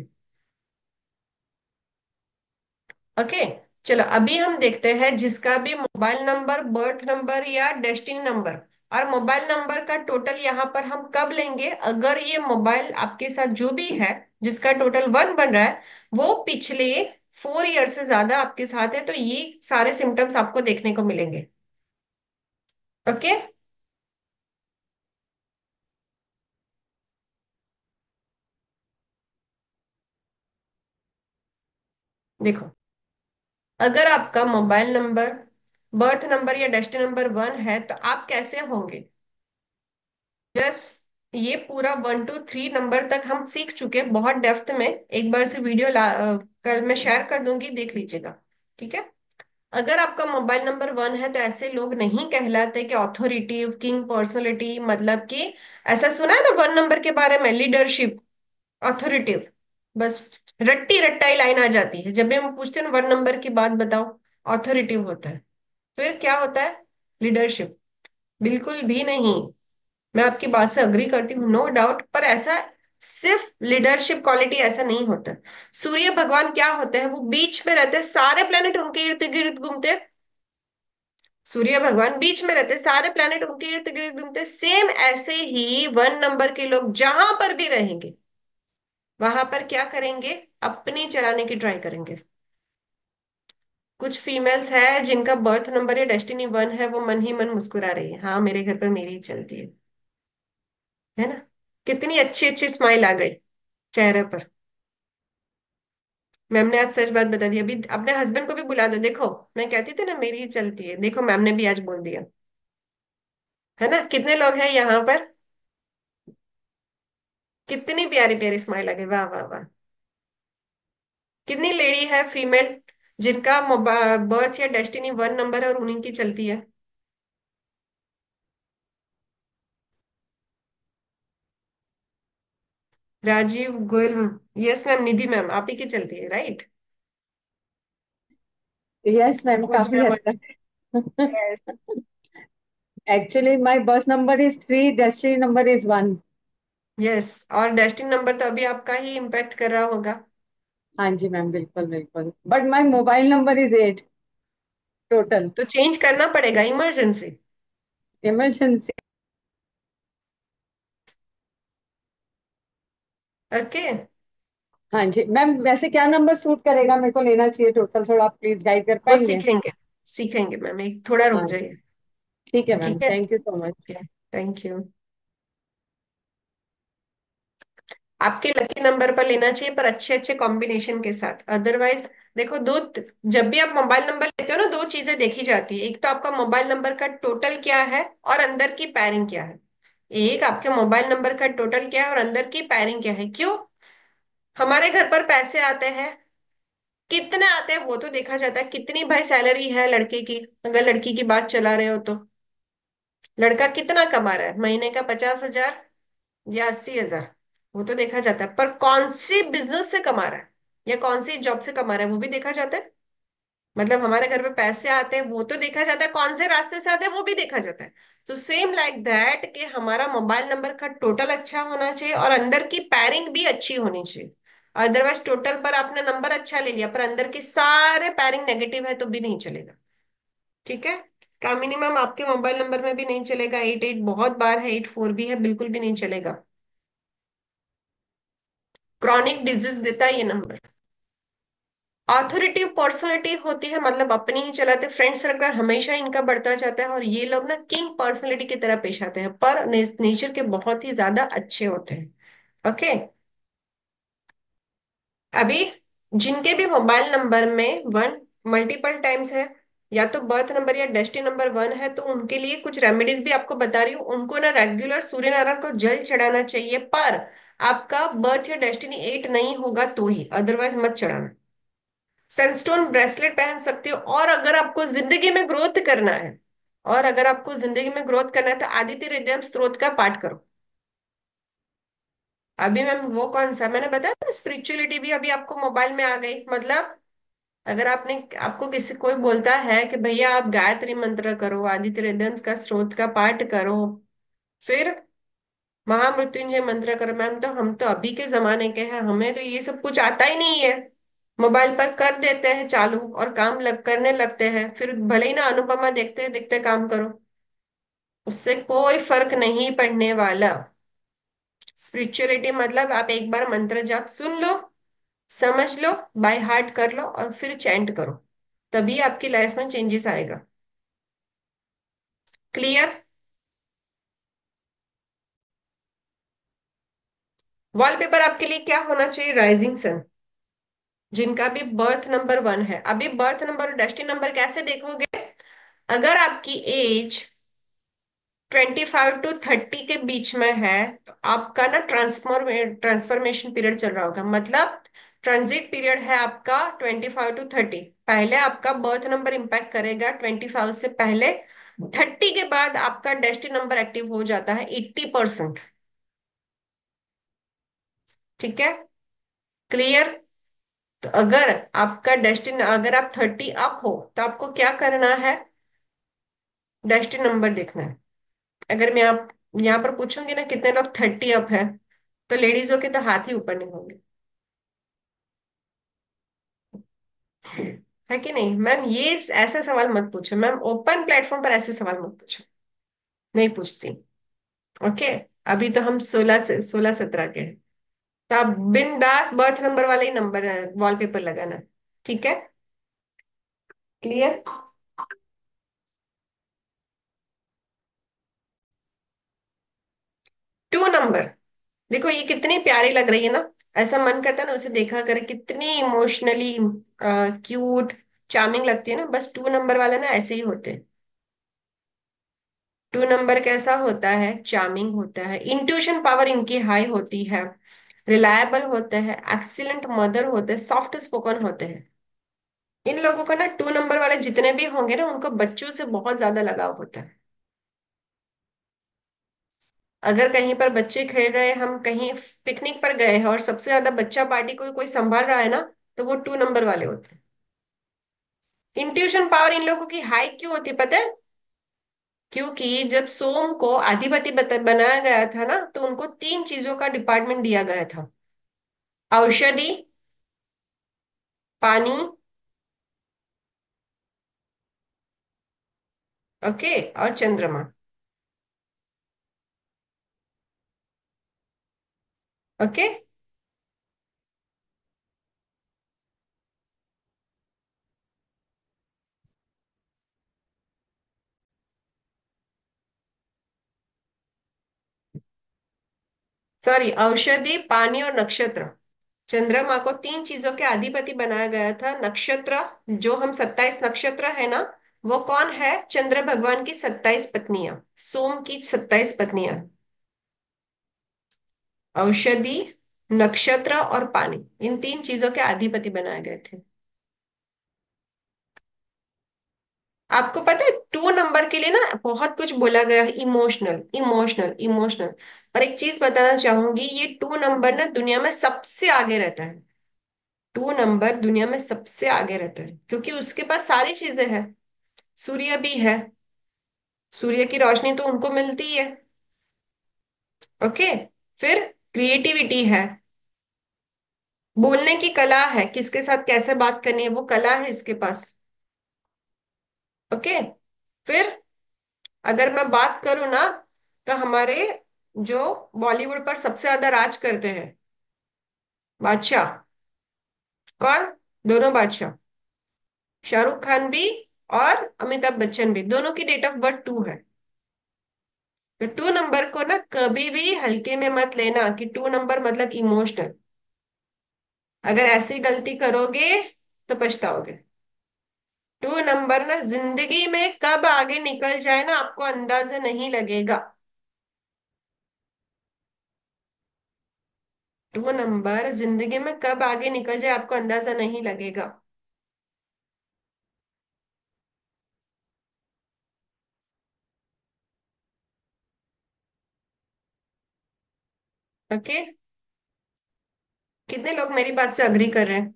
Okay, चलो अभी हम देखते हैं जिसका भी मोबाइल नंबर, बर्थ नंबर या डेस्टिनी नंबर और मोबाइल नंबर का टोटल यहाँ पर हम कब लेंगे, अगर ये मोबाइल आपके साथ जो भी है जिसका टोटल 1 बन रहा है, वो पिछले 4 ईयर से ज्यादा आपके साथ है, तो ये सारे सिम्टम्स आपको देखने को मिलेंगे। ओके, देखो, अगर आपका मोबाइल नंबर, बर्थ नंबर या डेस्टिनी नंबर 1 है, तो आप कैसे होंगे। जस्ट ये पूरा 1 2 3 नंबर तक हम सीख चुके हैं बहुत डेप्थ में। एक बार से वीडियो कल मैं शेयर कर दूंगी, देख लीजिएगा। ठीक है, अगर आपका मोबाइल नंबर 1 है, तो ऐसे लोग नहीं कहलाते कि ऑथोरिटिव, किंग पर्सनालिटी, मतलब कि ऐसा सुना है ना 1 नंबर के बारे में, लीडरशिप, ऑथोरिटिव, बस रट्टी रट्टाई लाइन आ जाती है जब भी हम पूछते हैं 1 नंबर की बात बताओ। ऑथोरिटिव होता है, फिर क्या होता है, लीडरशिप। बिल्कुल भी नहीं, मैं आपकी बात से अग्री करती हूँ, नो डाउट, पर ऐसा सिर्फ लीडरशिप क्वालिटी ऐसा नहीं होता। सूर्य भगवान क्या होते हैं, वो बीच में रहते हैं, सारे प्लेनेट उनके इर्द गिर्द घूमते हैं। सूर्य भगवान बीच में रहते हैं, सारे प्लेनेट उनके इर्द गिर्द घूमते हैं। सेम ऐसे ही 1 नंबर के लोग जहां पर भी रहेंगे, वहां पर क्या करेंगे, अपनी चलाने की ट्राई करेंगे। कुछ फीमेल्स है जिनका बर्थ नंबर या डेस्टिनी 1 है, वो मन ही मन मुस्कुरा रही है, हाँ मेरे घर पर मेरी ही चलती है ना। कितनी अच्छी अच्छी स्माइल आ गई चेहरे पर। मैम ने आज सच बात बता दी, अभी अपने हस्बैंड को भी बुला दो, देखो मैं कहती थी ना मेरी ही चलती है, देखो मैम ने भी आज बोल दिया। है ना, कितने लोग हैं यहाँ पर, कितनी प्यारी प्यारी स्माइल आ गई, वाह वाह वाह। कितनी लेडी है फीमेल जिनका बर्थ या डेस्टिनी 1 नंबर है और उन्हीं की चलती है। राजीव गोयल, यस मैम, निधि मैम आप ही की चलती है, राइट। यस मैम, काफी पूजा हद मत, तक। Yes. Actually my birth number is 3, destiny number is 1। Yes, और डेस्टिनी नंबर तो अभी आपका ही इम्पैक्ट कर रहा होगा। हाँ जी मैम, बिल्कुल बिल्कुल, but my mobile number is 8 total. तो चेंज करना पड़ेगा, इमरजेंसी। इमरजेंसी। ओके, हाँ जी मैम, वैसे क्या नंबर सूट करेगा मेरे को लेना चाहिए टोटल, थोड़ा आप प्लीज गाइड कर वो पाएंगे। सीखेंगे, सीखेंगे मैम, एक थोड़ा रुक हाँ जी, जाइए। ठीक है मैम, ठीक है, thank you so much. Okay, thank you. आपके लकी नंबर पर लेना चाहिए, पर अच्छे अच्छे कॉम्बिनेशन के साथ, अदरवाइज देखो दो, जब भी आप मोबाइल नंबर लेते हो ना, दो चीजें देखी जाती है, एक तो आपका मोबाइल नंबर का टोटल क्या है और अंदर की पैरिंग क्या है। एक आपके मोबाइल नंबर का टोटल क्या है और अंदर की पैरिंग क्या है, क्यों। हमारे घर पर पैसे आते हैं, कितने आते हैं वो तो देखा जाता है, कितनी भाई सैलरी है लड़के की, अगर लड़की की बात चला रहे हो तो लड़का कितना कमा रहा है, महीने का 50,000 या 80,000, वो तो देखा जाता है, पर कौन सी बिजनेस से कमा रहा है या कौन सी जॉब से कमा रहा है वो भी देखा जाता है। मतलब हमारे घर पे पैसे आते हैं वो तो देखा जाता है, कौन से रास्ते से आते हैं वो भी देखा जाता है। तो सेम लाइक दैट कि हमारा मोबाइल नंबर का टोटल अच्छा होना चाहिए और अंदर की पैरिंग भी अच्छी होनी चाहिए। अदरवाइज टोटल पर आपने नंबर अच्छा ले लिया पर अंदर की सारे पैरिंग नेगेटिव है तो भी नहीं चलेगा। ठीक है, कामिनी मैम आपके मोबाइल नंबर में भी नहीं चलेगा, 88 बहुत बार है, 84 भी है, बिल्कुल भी नहीं चलेगा। क्रॉनिक डिजीज देता है ये नंबर। ऑथोरिटी पर्सनालिटी होती है, मतलब अपनी ही चलाते, फ्रेंड सर्कल हमेशा इनका बढ़ता जाता है, और ये लोग ना किंग पर्सनालिटी की तरह पेश आते हैं, पर नेचर के बहुत ही ज्यादा अच्छे होते हैं। ओके। अभी जिनके भी मोबाइल नंबर में वन मल्टीपल टाइम्स है, या तो बर्थ नंबर या डेस्टिनी नंबर वन है, तो उनके लिए कुछ रेमेडीज भी आपको बता रही हूँ। उनको ना रेगुलर सूर्य नारायण को जल चढ़ाना चाहिए, पर आपका बर्थ या डेस्टिनी एट नहीं होगा तो ही, अदरवाइज मत चढ़ाना। सनस्टोन ब्रेसलेट पहन सकते हो। और अगर आपको जिंदगी में ग्रोथ करना है, और अगर आपको जिंदगी में ग्रोथ करना है, तो आदित्य हृदय स्त्रोत का पाठ करो। अभी मैम वो कौन सा मैंने बताया ना, स्पिरिचुअलिटी भी अभी आपको मोबाइल में आ गई। मतलब अगर आपने, आपको किसी कोई बोलता है कि भैया आप गायत्री मंत्र करो, आदित्य हृदय का स्त्रोत का पाठ करो, फिर महामृत्युंजय मंत्र करो, मैम तो हम तो अभी के जमाने के हैं, हमें तो ये सब कुछ आता ही नहीं है। मोबाइल पर कर देते हैं चालू और काम करने लगते हैं, फिर भले ही ना अनुपमा देखते देखते काम करो, उससे कोई फर्क नहीं पड़ने वाला। स्पिरिचुअलिटी मतलब आप एक बार मंत्र जाप सुन लो, समझ लो, बाय हार्ट कर लो, और फिर चैंट करो, तभी आपकी लाइफ में चेंजेस आएगा। क्लियर। वॉलपेपर आपके लिए क्या होना चाहिए? Rising sun. जिनका भी बर्थ नंबर वन है, अभी बर्थ नंबर और डेस्टिनी नंबर कैसे देखोगे? अगर आपकी एज 25 to 30 के बीच में है, तो आपका ना ट्रांसफॉर्मेशन पीरियड चल रहा होगा, मतलब ट्रांजिट पीरियड है आपका 25 to 30। पहले आपका बर्थ नंबर इंपैक्ट करेगा 25 से पहले, 30 के बाद आपका डेस्टिनी नंबर एक्टिव हो जाता है 80%। ठीक है। क्लियर। तो अगर आपका डेस्टिनी, अगर आप 30 अप हो, तो आपको क्या करना है? डेस्टिनी नंबर देखना है। अगर मैं आप यहाँ पर पूछूंगी ना कितने लोग 30 अप है, तो लेडीजों के तो हाथ ही ऊपर नहीं होंगे। है कि नहीं मैम? ये ऐसे सवाल मत पूछो मैम, ओपन प्लेटफॉर्म पर ऐसे सवाल मत पूछो। नहीं पूछती। ओके। अभी तो हम 16 से 17 के हैं, तो आप बिंदास बर्थ नंबर वाले ही नंबर वॉलपेपर लगाना। ठीक है। क्लियर। 2 नंबर, देखो ये कितनी प्यारी लग रही है ना, ऐसा मन करता है ना उसे देखा करे, कितनी इमोशनली क्यूट, चार्मिंग लगती है ना। बस 2 नंबर वाला ना ऐसे ही होते हैं। 2 नंबर कैसा होता है? चार्मिंग होता है, इंट्यूशन पावर इनकी हाई होती है, रिलायबल होते हैं, एक्सीलेंट मदर होते हैं, सॉफ्ट स्पोकन होते हैं। इन लोगों का ना 2 नंबर वाले जितने भी होंगे ना, उनको बच्चों से बहुत ज्यादा लगाव होता है। अगर कहीं पर बच्चे खेल रहे हैं, हम कहीं पिकनिक पर गए हैं और सबसे ज्यादा बच्चा पार्टी को कोई संभाल रहा है ना, तो वो 2 नंबर वाले होते हैं। इंट्यूशन पावर इन लोगों की हाई क्यों होती है पता है? क्योंकि जब सोम को अधिपति बनाया गया था ना, तो उनको 3 चीजों का डिपार्टमेंट दिया गया था: औषधि, पानी, ओके, और चंद्रमा। ओके। सॉरी, औषधि, पानी और नक्षत्र। चंद्रमा को 3 चीजों के अधिपति बनाया गया था। नक्षत्र, जो हम 27 नक्षत्र है ना, वो कौन है? चंद्र भगवान की 27 पत्नियां, सोम की 27 पत्नियां। औषधि, नक्षत्र और पानी, इन 3 चीजों के अधिपति बनाए गए थे। आपको पता है 2 नंबर के लिए ना बहुत कुछ बोला गया है, इमोशनल इमोशनल इमोशनल। पर एक चीज बताना चाहूंगी, ये 2 नंबर ना दुनिया में सबसे आगे रहता है। 2 नंबर दुनिया में सबसे आगे रहता है, क्योंकि उसके पास सारी चीजें हैं। सूर्य भी है, सूर्य की रोशनी तो उनको मिलती है। ओके। फिर क्रिएटिविटी है, बोलने की कला है, किसके साथ कैसे बात करनी है वो कला है इसके पास। ओके। फिर अगर मैं बात करूँ ना, तो हमारे जो बॉलीवुड पर सबसे ज्यादा राज करते हैं, बादशाह। कौन? दोनों बादशाह। शाहरुख खान भी और अमिताभ बच्चन भी, दोनों की डेट ऑफ बर्थ टू है। तो टू नंबर को ना कभी भी हल्के में मत लेना कि टू नंबर मतलब इमोशनल। अगर ऐसी गलती करोगे तो पछताओगे। टू नंबर ना जिंदगी में कब आगे निकल जाए ना आपको अंदाजा नहीं लगेगा। टू नंबर जिंदगी में कब आगे निकल जाए आपको अंदाजा नहीं लगेगा। ओके। कितने लोग मेरी बात से अग्री कर रहे हैं?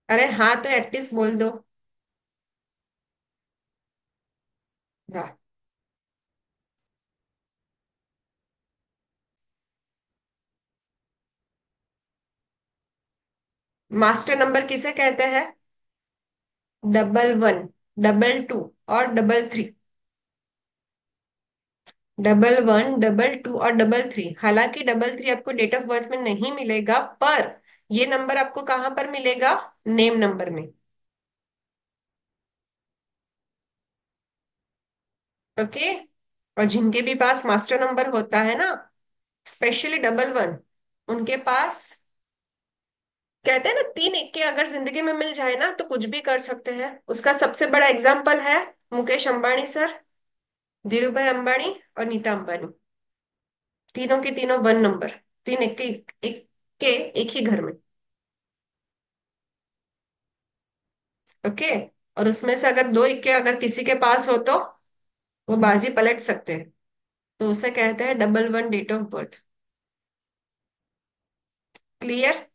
अरे हाँ तो एटलीस्ट बोल दो। वाह। मास्टर नंबर किसे कहते हैं? डबल वन, डबल टू और double three. Double one, double two और डबल थ्री। हालांकि डबल थ्री आपको डेट ऑफ बर्थ में नहीं मिलेगा, पर ये नंबर आपको कहाँ पर मिलेगा? नेम नंबर में। ओके। और जिनके भी पास मास्टर नंबर होता है ना, स्पेशली डबल वन, उनके पास कहते हैं ना तीन इक्के अगर जिंदगी में मिल जाए ना तो कुछ भी कर सकते हैं। उसका सबसे बड़ा एग्जाम्पल है मुकेश अंबानी सर, धीरू भाई अंबानी और नीता अंबानी। तीनों के तीनों वन नंबर। तीन इक्के, इक्के एक ही घर में। ओके। और उसमें से अगर दो इक्के अगर किसी के पास हो तो वो बाजी पलट सकते हैं। तो उसे कहते हैं double one date of birth. Clear?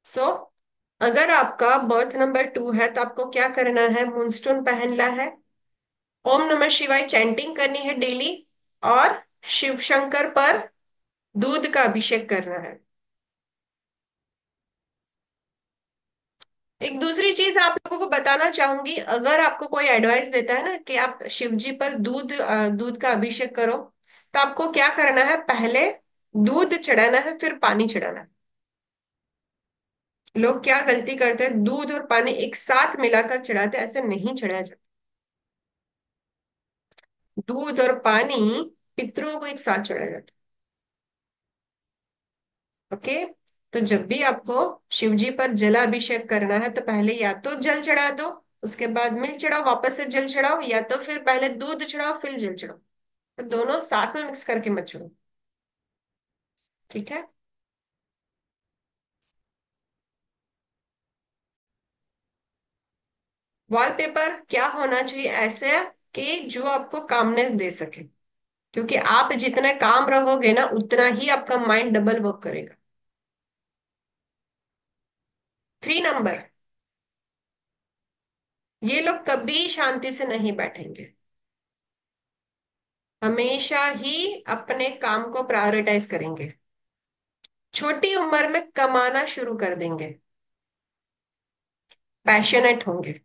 So अगर आपका बर्थ नंबर टू है तो आपको क्या करना है? मूनस्टोन पहनना है, ओम नमः शिवाय चैंटिंग करनी है डेली, और शिव शंकर पर दूध का अभिषेक करना है। एक दूसरी चीज आप लोगों को बताना चाहूंगी, अगर आपको कोई एडवाइस देता है ना कि आप शिव जी पर दूध का अभिषेक करो, तो आपको क्या करना है? पहले दूध चढ़ाना है, फिर पानी चढ़ाना है। लोग क्या गलती करते हैं, दूध और पानी एक साथ मिलाकर चढ़ाते हैं। ऐसे नहीं चढ़ाया जाता। दूध और पानी पितरों को एक साथ चढ़ाया जाता है। ओके। तो जब भी आपको शिव जी पर जलाभिषेक करना है तो पहले या तो जल चढ़ा दो, उसके बाद मिल चढ़ाओ, वापस से जल चढ़ाओ, या तो फिर पहले दूध चढ़ाओ फिर जल चढ़ाओ। तो दोनों साथ में मिक्स करके मत चढ़ो। ठीक है। वॉलपेपर क्या होना चाहिए ऐसे कि जो आपको कामनेस दे सके, क्योंकि आप जितना काम रहोगे ना उतना ही आपका माइंड डबल वर्क करेगा। थ्री नंबर, ये लोग कभी शांति से नहीं बैठेंगे। हमेशा ही अपने काम को प्रायोरिटाइज करेंगे। छोटी उम्र में कमाना शुरू कर देंगे। पैशनेट होंगे।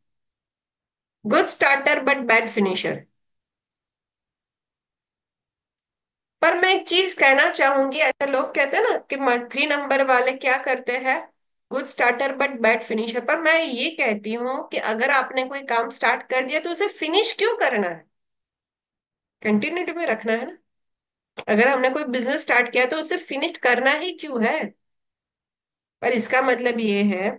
Good starter but bad finisher. पर मैं एक चीज कहना चाहूंगी, ऐसा लोग कहते हैं ना कि थ्री नंबर वाले क्या करते हैं, good starter but bad finisher. पर मैं ये कहती हूँ कि अगर आपने कोई काम स्टार्ट कर दिया तो उसे फिनिश क्यों करना है? कंटिन्यूटी में रखना है ना। अगर हमने कोई बिजनेस स्टार्ट किया तो उसे फिनिश करना ही क्यों है? पर इसका मतलब ये है,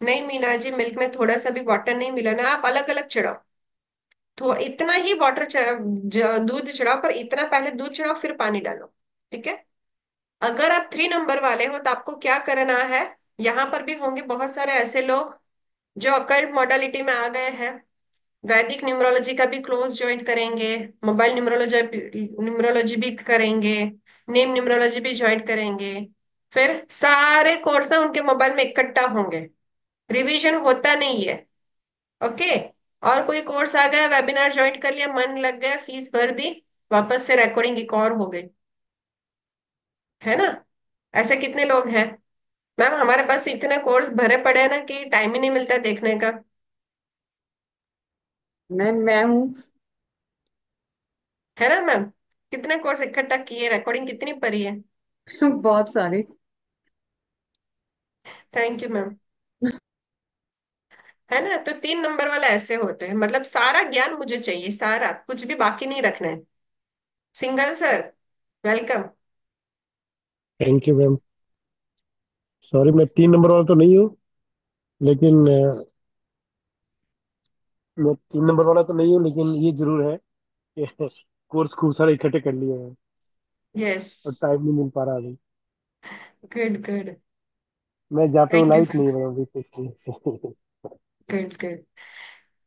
नहीं मीना जी, मिल्क में थोड़ा सा भी वाटर नहीं मिला ना, आप अलग अलग चढ़ाओ। तो इतना ही दूध चढ़ाओ, पर इतना पहले दूध चढ़ाओ फिर पानी डालो। ठीक है। अगर आप थ्री नंबर वाले हो तो आपको क्या करना है? यहाँ पर भी होंगे बहुत सारे ऐसे लोग जो अकल्ट मॉडलिटी में आ गए हैं। वैदिक न्यूमरोलॉजी का भी क्लोज ज्वाइन करेंगे, मोबाइल न्यूमरोलॉजी न्यूमरोलॉजी भी करेंगे, नेम न्यूमरोलॉजी भी ज्वाइन करेंगे। फिर सारे कोर्स ना उनके मोबाइल में इकट्ठा होंगे। रिवीजन होता नहीं है। ओके। और कोई कोर्स आ गया, वेबिनार ज्वाइन कर लिया, मन लग गया, फीस भर दी, वापस से रिकॉर्डिंग एक और हो गई। है ना? ऐसे कितने लोग हैं? मैम हमारे पास इतने कोर्स भरे पड़े हैं ना कि टाइम ही नहीं मिलता देखने का। मैं हूँ। है ना मैम? कितने कोर्स इकट्ठा किए, रिकॉर्डिंग कितनी पड़ी है? बहुत सारे। Thank you ma'am. है ना? तो 3 नंबर वाला ऐसे होते हैं, मतलब सारा ज्ञान मुझे चाहिए, सारा कुछ भी बाकी नहीं रखना है। Single sir, welcome. Thank you ma'am. Sorry, मैं 3 नंबर वाला तो नहीं हूँ, लेकिन मैं 3 नंबर वाला तो नहीं हूँ, लेकिन ये जरूर है कि कोर्स खूब सारे इकट्ठे कर लिए हैं यस। और टाइम नहीं मिल पा रहा अभी। Good good. मैं जाता हूँ, थैंक यू लाइट सर। नहीं है मैम अभी तो इसलिए। Good good.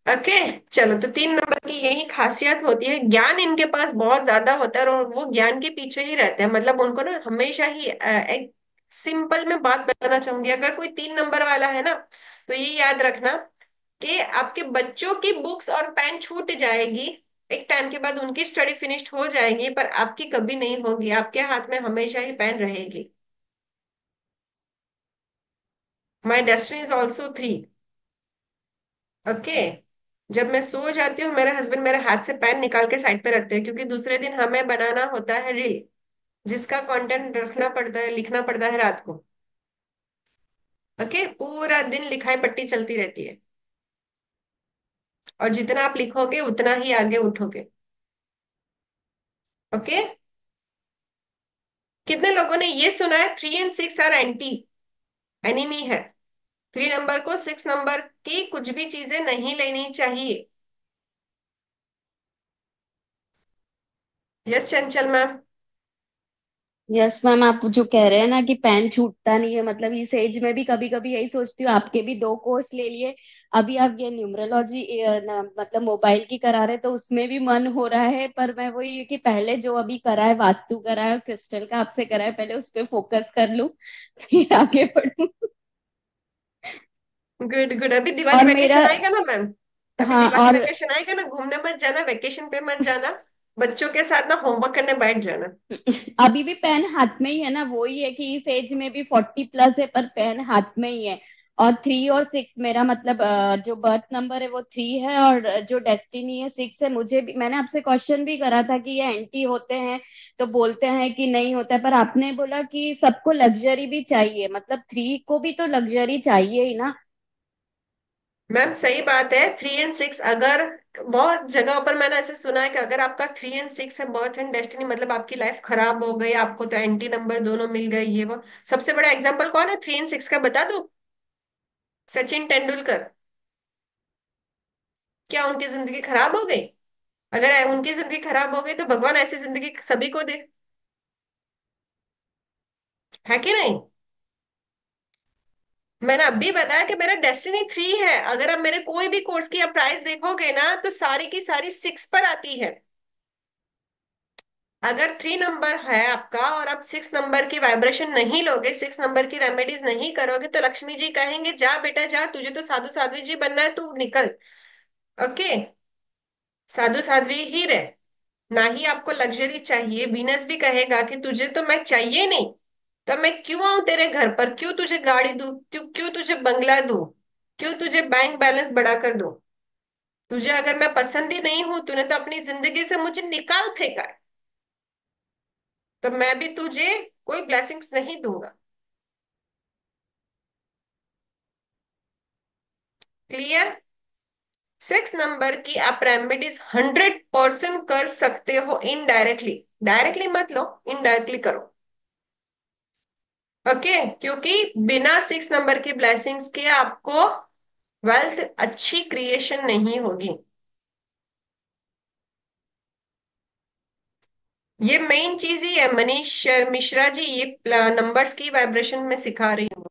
ओके। चलो, तो 3 नंबर की यही खासियत होती है, ज्ञान इनके पास बहुत ज्यादा होता है और वो ज्ञान के पीछे ही रहते हैं। मतलब उनको ना हमेशा ही एक सिंपल में बात बताना चाहूंगी, अगर कोई 3 नंबर वाला है ना, तो ये याद रखना कि आपके बच्चों की बुक्स और पेन छूट जाएगी, एक टाइम के बाद उनकी स्टडी फिनिश्ड हो जाएगी, पर आपकी कभी नहीं होगी, आपके हाथ में हमेशा ही पेन रहेगी। माई डेस्टिनी इज ऑल्सो 3। ओके। जब मैं सो जाती हूँ, मेरे हस्बैंड मेरे हाथ से पेन निकाल के साइड पे रखते हैं, क्योंकि दूसरे दिन हमें बनाना होता है रील, जिसका कंटेंट रखना पड़ता है, लिखना पड़ता है रात को। ओके, पूरा दिन लिखाई पट्टी चलती रहती है, और जितना आप लिखोगे उतना ही आगे उठोगे। ओके। कितने लोगों ने ये सुना है 3 और 6 आर एंटी, एनिमी है? 3 नंबर को 6 नंबर की कुछ भी चीजें नहीं लेनी चाहिए। यस चंचल मैम। यस मैम, आप जो कह रहे हैं ना कि पेन छूटता नहीं है, मतलब इस एज में भी कभी कभी यही सोचती हूँ, आपके भी 2 कोर्स ले लिए। अभी आप ये न्यूमरोलॉजी मतलब मोबाइल की करा रहे, तो उसमें भी मन हो रहा है, पर मैं वही है कि पहले जो अभी करा है, वास्तु करा है और क्रिस्टल का आपसे करा है, पहले उस पर फोकस कर लूं फिर आगे बढ़ूं। Good good. अभी दिवाली और मेरा, वेकेशन आएगा ना मैम, अभी हाँ, दिवाली और वेकेशन आएगा ना, घूमने मत जाना, वेकेशन पे मत जाना, बच्चों के साथ ना होमवर्क करने बैठ जाना। अभी भी पेन हाथ में ही है ना, वो ही है कि इस एज में भी 40+ है, पर पेन हाथ में ही है। और 3 और 6 मेरा मतलब जो बर्थ नंबर है वो 3 है, और जो डेस्टिनी है 6 है। मुझे भी, मैंने आपसे क्वेश्चन भी करा था कि ये एंटी होते हैं, तो बोलते हैं कि नहीं होता है, पर आपने बोला कि सबको लग्जरी भी चाहिए, मतलब 3 को भी तो लग्जरी चाहिए ही ना। मैम सही बात है, 3 और 6 अगर, बहुत जगहों पर मैंने ऐसे सुना है कि अगर आपका 3 और 6 है बर्थ एंड डेस्टिनी, मतलब आपकी लाइफ खराब हो गई, आपको तो एंटी नंबर दोनों मिल गए, ये वो। सबसे बड़ा एग्जांपल कौन है 3 और 6 का, बता दो? सचिन तेंदुलकर। क्या उनकी जिंदगी खराब हो गई? अगर उनकी जिंदगी खराब हो गई तो भगवान ऐसी जिंदगी सभी को दे, है कि नहीं? मैंने अभी बताया कि मेरा डेस्टिनी 3 है, अगर आप मेरे कोई भी कोर्स की आप प्राइस देखोगे ना, तो सारी की सारी 6 पर आती है। अगर 3 नंबर है आपका और आप 6 नंबर की वाइब्रेशन नहीं लोगे, 6 नंबर की रेमेडीज नहीं करोगे, तो लक्ष्मी जी कहेंगे जा बेटा जा, तुझे तो साधु साध्वी जी बनना है, तू निकल। ओके। साधु साध्वी ही रहे, ना ही आपको लग्जरी चाहिए। वीनस भी कहेगा कि तुझे तो मैं चाहिए नहीं, तो मैं क्यों आऊं तेरे घर पर, क्यों तुझे गाड़ी दूं, क्यों क्यों तुझे बंगला दूं, क्यों तुझे बैंक बैलेंस बढ़ा कर दूं? तुझे अगर मैं पसंद ही नहीं हूं, तूने तो अपनी जिंदगी से मुझे निकाल फेंका है, तो मैं भी तुझे कोई ब्लेसिंग्स नहीं दूंगा। क्लियर? 6 नंबर की आप रेमेडीज 100% कर सकते हो इनडायरेक्टली, डायरेक्टली मत लो, इनडायरेक्टली करो। ओके, क्योंकि बिना 6 नंबर की ब्लेसिंग्स के आपको वेल्थ अच्छी क्रिएशन नहीं होगी। ये मेन चीज ही है, मनीष मिश्रा जी, ये नंबर्स की वाइब्रेशन में सिखा रही हूँ।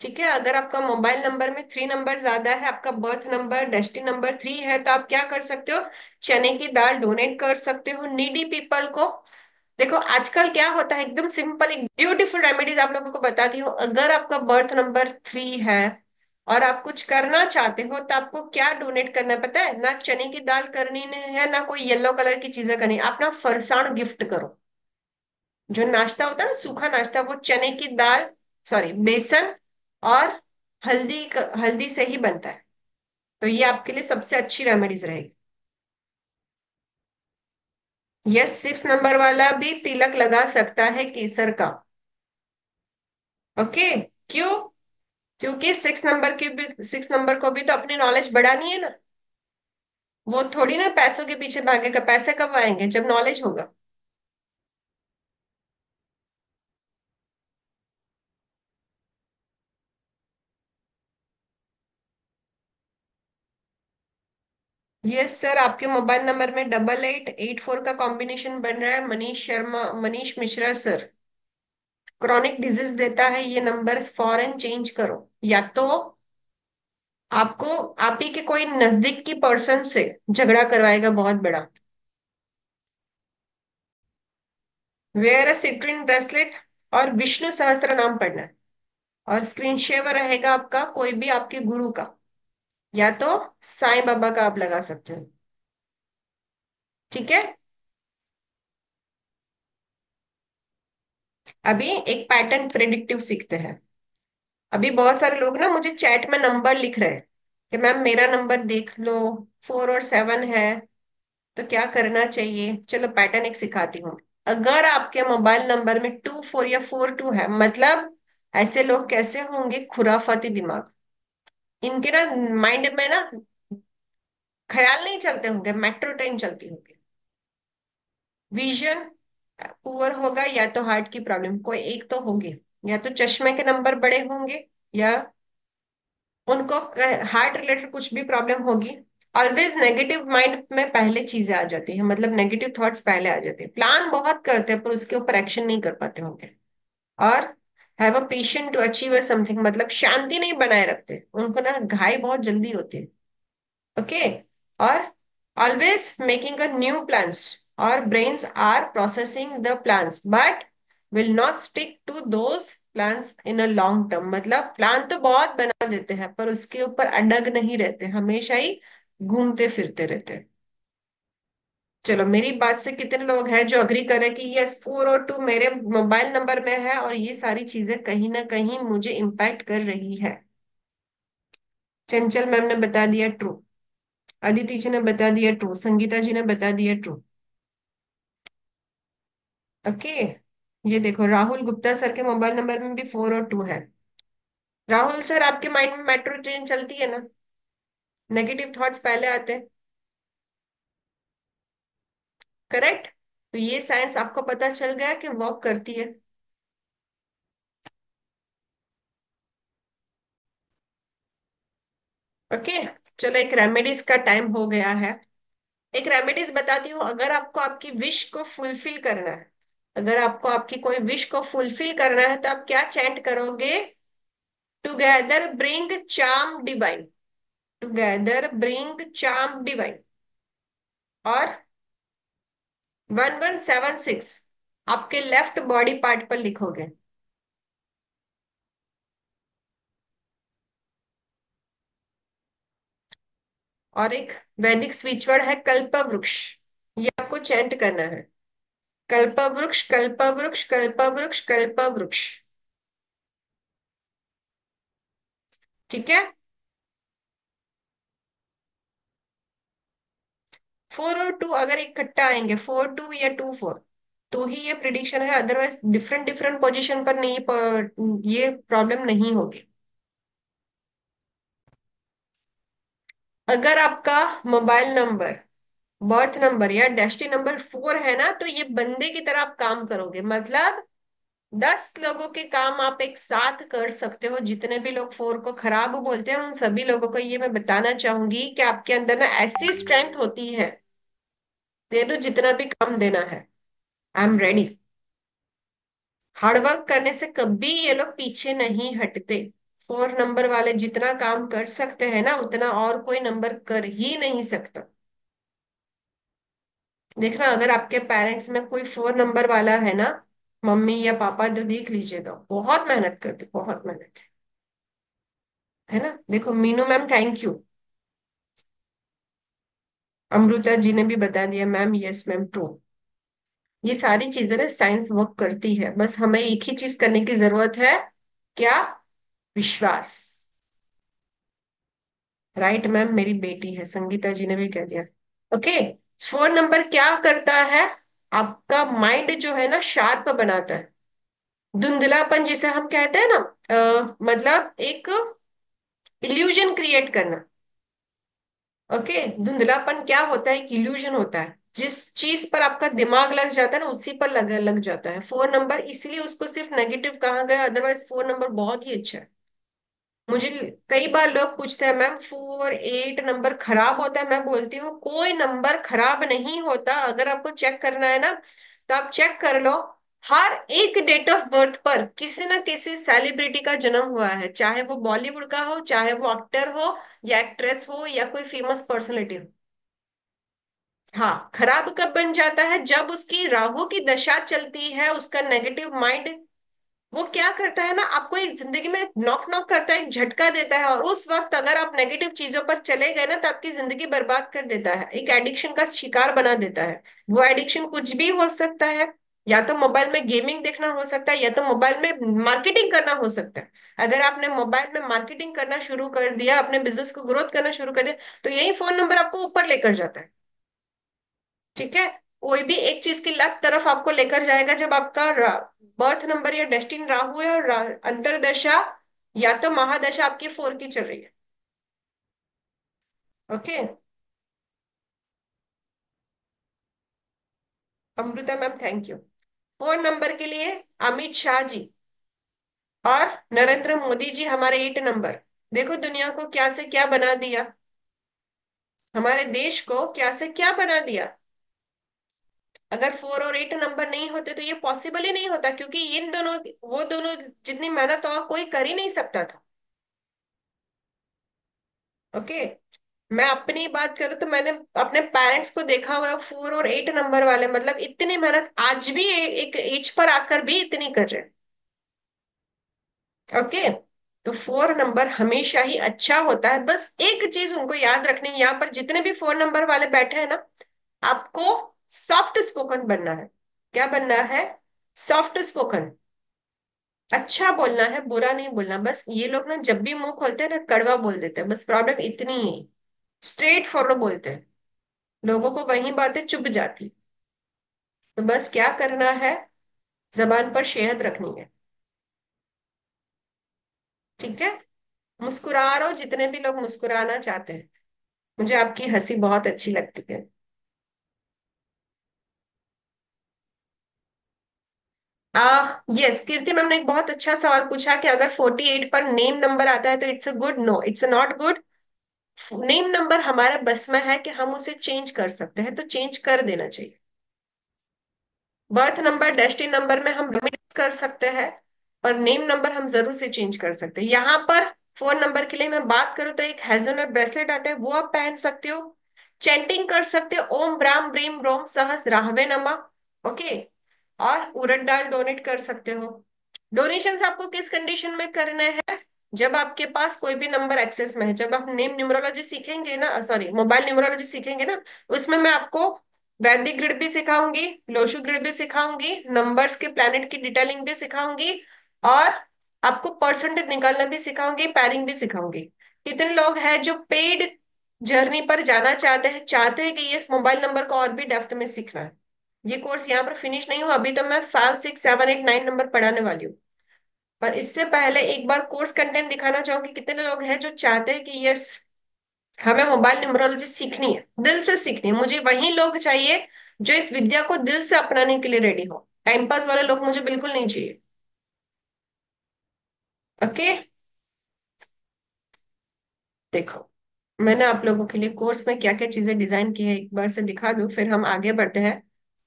ठीक है, अगर आपका मोबाइल नंबर में 3 नंबर ज्यादा है, आपका बर्थ नंबर डेस्टिनी नंबर 3 है, तो आप क्या कर सकते हो? चने की दाल डोनेट कर सकते हो नीडी पीपल को। देखो आजकल क्या होता है, एकदम सिंपल एक ब्यूटीफुल रेमेडीज आप लोगों को बताती हूँ। अगर आपका बर्थ नंबर 3 है और आप कुछ करना चाहते हो, तो आपको क्या डोनेट करना है पता है? ना चने की दाल करनी है, ना कोई येलो कलर की चीजें करनी है, आप ना फरसाण गिफ्ट करो। जो नाश्ता होता है ना, सूखा नाश्ता, वो चने की दाल सॉरी बेसन और हल्दी से ही बनता है। तो ये आपके लिए सबसे अच्छी रेमेडीज रहेगी। यस, 6 नंबर वाला भी तिलक लगा सकता है केसर का। ओके। क्यों? क्योंकि 6 नंबर को भी तो अपनी नॉलेज बढ़ानी है ना। वो थोड़ी ना पैसों के पीछे भागेगा, पैसे कब आएंगे जब नॉलेज होगा। यस सर, आपके मोबाइल नंबर में 8884 का कॉम्बिनेशन बन रहा है। Manish Sharma, Manish Mishra sir, chronic disease देता है ये नंबर, फॉरन चेंज करो। या तो आपको आप ही के कोई नजदीक की पर्सन से झगड़ा करवाएगा बहुत बड़ा। वेयर अ सिट्रिन ब्रेसलेट और विष्णु सहस्त्र नाम पढ़ना है। और स्क्रीन शेवर रहेगा आपका कोई भी आपके गुरु का, या तो साईं बाबा का आप लगा सकते हो। ठीक है। अभी एक पैटर्न प्रेडिक्टिव सीखते हैं। अभी बहुत सारे लोग ना मुझे चैट में नंबर लिख रहे हैं कि मैम मेरा नंबर देख लो, 4 और 7 है, तो क्या करना चाहिए। चलो पैटर्न एक सिखाती हूँ। अगर आपके मोबाइल नंबर में 24 या 42 है, मतलब ऐसे लोग कैसे होंगे, खुराफाती दिमाग, इनके ना माइंड में ना ख्याल नहीं चलते होंगे, मेट्रो ट्रेन चलती होगी। विजन पुअर होगा या तो हार्ट की प्रॉब्लम कोई एक तो होगी, या तो चश्मे के नंबर बड़े होंगे, या उनको हार्ट रिलेटेड कुछ भी प्रॉब्लम होगी। ऑलवेज नेगेटिव माइंड में पहले चीजें आ जाती है, मतलब नेगेटिव थॉट्स पहले आ जाते हैं। प्लान बहुत करते हैं पर उसके ऊपर एक्शन नहीं कर पाते होंगे। और have a patient to achieve something, मतलब शांति नहीं बनाए रखते, उनको ना घाई बहुत जल्दी होती है। ओके। और always making a new plans, our brains are processing the plans but will not stick to those plans in a long term, मतलब प्लान तो बहुत बना देते हैं पर उसके ऊपर अडग नहीं रहते, हमेशा ही घूमते फिरते रहते हैं। चलो, मेरी बात से कितने लोग हैं जो अग्री करें कि यस 4 और 2 मेरे मोबाइल नंबर में है और ये सारी चीजें कहीं ना कहीं मुझे इम्पैक्ट कर रही है। चंचल मैम ने बता दिया ट्रू, अदिति जी ने बता दिया ट्रू, संगीता जी ने बता दिया ट्रू। ओके। ये देखो, राहुल गुप्ता सर के मोबाइल नंबर में भी 4 और 2 है। राहुल सर, आपके माइंड में मेट्रो ट्रेन चलती है ना, नेगेटिव थॉट्स पहले आते हैं। करेक्ट। तो ये साइंस आपको पता चल गया कि वर्क करती है। ओके। चलो, एक रेमेडीज का टाइम हो गया है। एक रेमेडीज बताती हूँ। अगर आपको आपकी विश को फुलफिल करना है, अगर आपको आपकी कोई विश को फुलफिल करना है तो आप क्या चैंट करोगे? Together bring charm divine, together bring charm divine, और 1176 आपके लेफ्ट बॉडी पार्ट पर लिखोगे। और एक वैदिक स्विच वर्ड है कल्प वृक्ष, ये आपको चैंट करना है। कल्प वृक्ष, कल्प वृक्ष, कल्प वृक्ष, कल्प वृक्ष। ठीक है। 4 और 2 अगर इकट्ठा आएंगे, 4 2 या 2 4, तो ही ये प्रिडिक्शन है, अदरवाइज डिफरेंट डिफरेंट पोजीशन पर नहीं, ये प्रॉब्लम नहीं होगी। अगर आपका मोबाइल नंबर, बर्थ नंबर या डेस्टिनी नंबर 4 है ना, तो ये बंदे की तरह आप काम करोगे, मतलब 10 लोगों के काम आप एक साथ कर सकते हो। जितने भी लोग 4 को खराब बोलते हैं उन सभी लोगों को ये मैं बताना चाहूंगी कि आपके अंदर ना ऐसी स्ट्रेंथ होती है, दे दो जितना भी काम देना है, आई एम रेडी। हार्डवर्क करने से कभी ये लोग पीछे नहीं हटते। 4 नंबर वाले जितना काम कर सकते हैं ना, उतना और कोई नंबर कर ही नहीं सकता। देखना, अगर आपके पेरेंट्स में कोई 4 नंबर वाला है ना, मम्मी या पापा, तो देख लीजिएगा, बहुत मेहनत करते, बहुत मेहनत, है ना। देखो Meenu ma'am, thank you. Amrita ji ने भी बता दिया मैम, यस मैम ट्रू। ये सारी चीजें ना साइंस वर्क करती है, बस हमें एक ही चीज करने की जरूरत है क्या? विश्वास। राइट मैम, मेरी बेटी है, संगीता जी ने भी कह दिया। ओके। फोन नंबर क्या करता है? आपका माइंड जो है ना शार्प बनाता है। धुंधलापन जिसे हम कहते हैं ना, मतलब एक इल्यूजन क्रिएट करना। ओके। धुंधलापन क्या होता है? एक इल्यूजन होता है। जिस चीज पर आपका दिमाग लग जाता है ना, उसी पर लग लग जाता है फोन नंबर, इसलिए उसको सिर्फ नेगेटिव कहा गया, अदरवाइज फोन नंबर बहुत ही अच्छा है। मुझे कई बार लोग पूछते हैं, मैम 48 नंबर खराब होता है? मैं बोलती हूँ कोई नंबर खराब नहीं होता। अगर आपको चेक करना है ना, तो आप चेक कर लो। हर एक डेट ऑफ बर्थ पर किसी ना किसी सेलिब्रिटी का जन्म हुआ है, चाहे वो बॉलीवुड का हो, चाहे वो एक्टर हो या एक्ट्रेस हो या कोई फेमस पर्सनालिटी हो। हाँ, खराब कब बन जाता है? जब उसकी राहु की दशा चलती है, उसका नेगेटिव माइंड वो क्या करता है ना, आपको एक जिंदगी में नॉक नॉक करता है, एक झटका देता है, और उस वक्त अगर आप नेगेटिव चीजों पर चले गए ना, तो आपकी जिंदगी बर्बाद कर देता है, एक एडिक्शन का शिकार बना देता है। वो एडिक्शन कुछ भी हो सकता है। या तो मोबाइल में गेमिंग देखना हो सकता है, या तो मोबाइल में मार्केटिंग करना हो सकता है। अगर आपने मोबाइल में मार्केटिंग करना शुरू कर दिया, अपने बिजनेस को ग्रोथ करना शुरू कर दिया, तो यही फोन नंबर आपको ऊपर लेकर जाता है। ठीक है। कोई भी एक चीज की लत तरफ आपको लेकर जाएगा, जब आपका बर्थ नंबर या डेस्टिन राहु है और अंतरदशा या तो महादशा आपकी 4 की चल रही है। Okay. Amrita ma'am thank you. Phone number के लिए अमित शाह जी और नरेंद्र मोदी जी हमारे 8 नंबर। देखो दुनिया को क्या से क्या बना दिया, हमारे देश को क्या से क्या बना दिया। अगर 4 और 8 नंबर नहीं होते तो ये पॉसिबल ही नहीं होता, क्योंकि इन दोनों, वो दोनों जितनी मेहनत और कोई कर ही नहीं सकता था। ओके। मैं अपनी बात करूँ तो मैंने अपने पेरेंट्स को देखा हुआ है, 4 और 8 नंबर वाले, मतलब इतनी मेहनत आज भी एक एज पर आकर भी इतनी कर रहे हैं। ओके। तो 4 नंबर हमेशा ही अच्छा होता है। बस एक चीज उनको याद रखनी है, यहाँ पर जितने भी 4 नंबर वाले बैठे हैं ना, आपको सॉफ्ट स्पोकन बनना है। क्या बनना है? Soft spoken. अच्छा बोलना है, बुरा नहीं बोलना। बस ये लोग ना जब भी मुंह खोलते हैं ना, कड़वा बोल देते हैं, बस प्रॉब्लम इतनी ही। स्ट्रेट फॉरवर्ड बोलते हैं, लोगों को वही बातें चुभ जाती। तो बस क्या करना है, जबान पर शहद रखनी है। ठीक है। मुस्कुरा रहो जितने भी लोग मुस्कुराना चाहते हैं। मुझे आपकी हंसी बहुत अच्छी लगती है। आ यस, कीर्ति मैम ने एक बहुत अच्छा सवाल पूछा कि अगर 48 पर नेम नंबर आता है तो it's a good? No, it's not good. Name number हमारे बस में है कि हम उसे चेंज कर सकते हैं, तो चेंज कर देना चाहिए। बर्थ नंबर डेस्टिनी नंबर में हम लिमिट कर सकते हैं, पर नेम नंबर हम जरूर से चेंज कर सकते हैं। यहाँ पर फोन नंबर के लिए मैं बात करूँ तो एक हेजलनट ब्रेसलेट आता है, वो आप पहन सकते हो। चैंटिंग कर सकते हो, ओम ब्राम ब्रीम रोम सहस राहवे नमः। ओके। और उड़द दाल डोनेट कर सकते हो। डोनेशन आपको किस कंडीशन में करने हैं? जब आपके पास कोई भी नंबर एक्सेस में है, जब आप नेम न्यूमरोलॉजी सीखेंगे ना, सॉरी मोबाइल न्यूमरोलॉजी सीखेंगे ना, उसमें मैं आपको वैदिक ग्रिड भी सिखाऊंगी, लोशु ग्रिड भी सिखाऊंगी, नंबर्स के प्लैनेट की डिटेलिंग भी सिखाऊंगी, और आपको परसेंटेज निकालना भी सिखाऊंगी, पैरिंग भी सिखाऊंगी। कितने लोग हैं जो पेड जर्नी पर जाना चाहते हैं कि ये इस मोबाइल नंबर को और भी डेप्थ में सीखना है? ये कोर्स यहाँ पर फिनिश नहीं हुआ, अभी तो मैं 5 6 7 8 9 नंबर पढ़ाने वाली हूँ। पर इससे पहले एक बार कोर्स कंटेंट दिखाना चाहूंगी, कितने लोग हैं जो चाहते हैं कि यस हमें मोबाइल न्यूमरोलॉजी सीखनी है, दिल से सीखनी है। मुझे वही लोग चाहिए जो इस विद्या को दिल से अपनाने के लिए रेडी हो। टाइम पास वाले लोग मुझे बिल्कुल नहीं चाहिए। ओके। देखो, मैंने आप लोगों के लिए कोर्स में क्या क्या चीजें डिजाइन की है एक बार से दिखा दूं, फिर हम आगे बढ़ते हैं।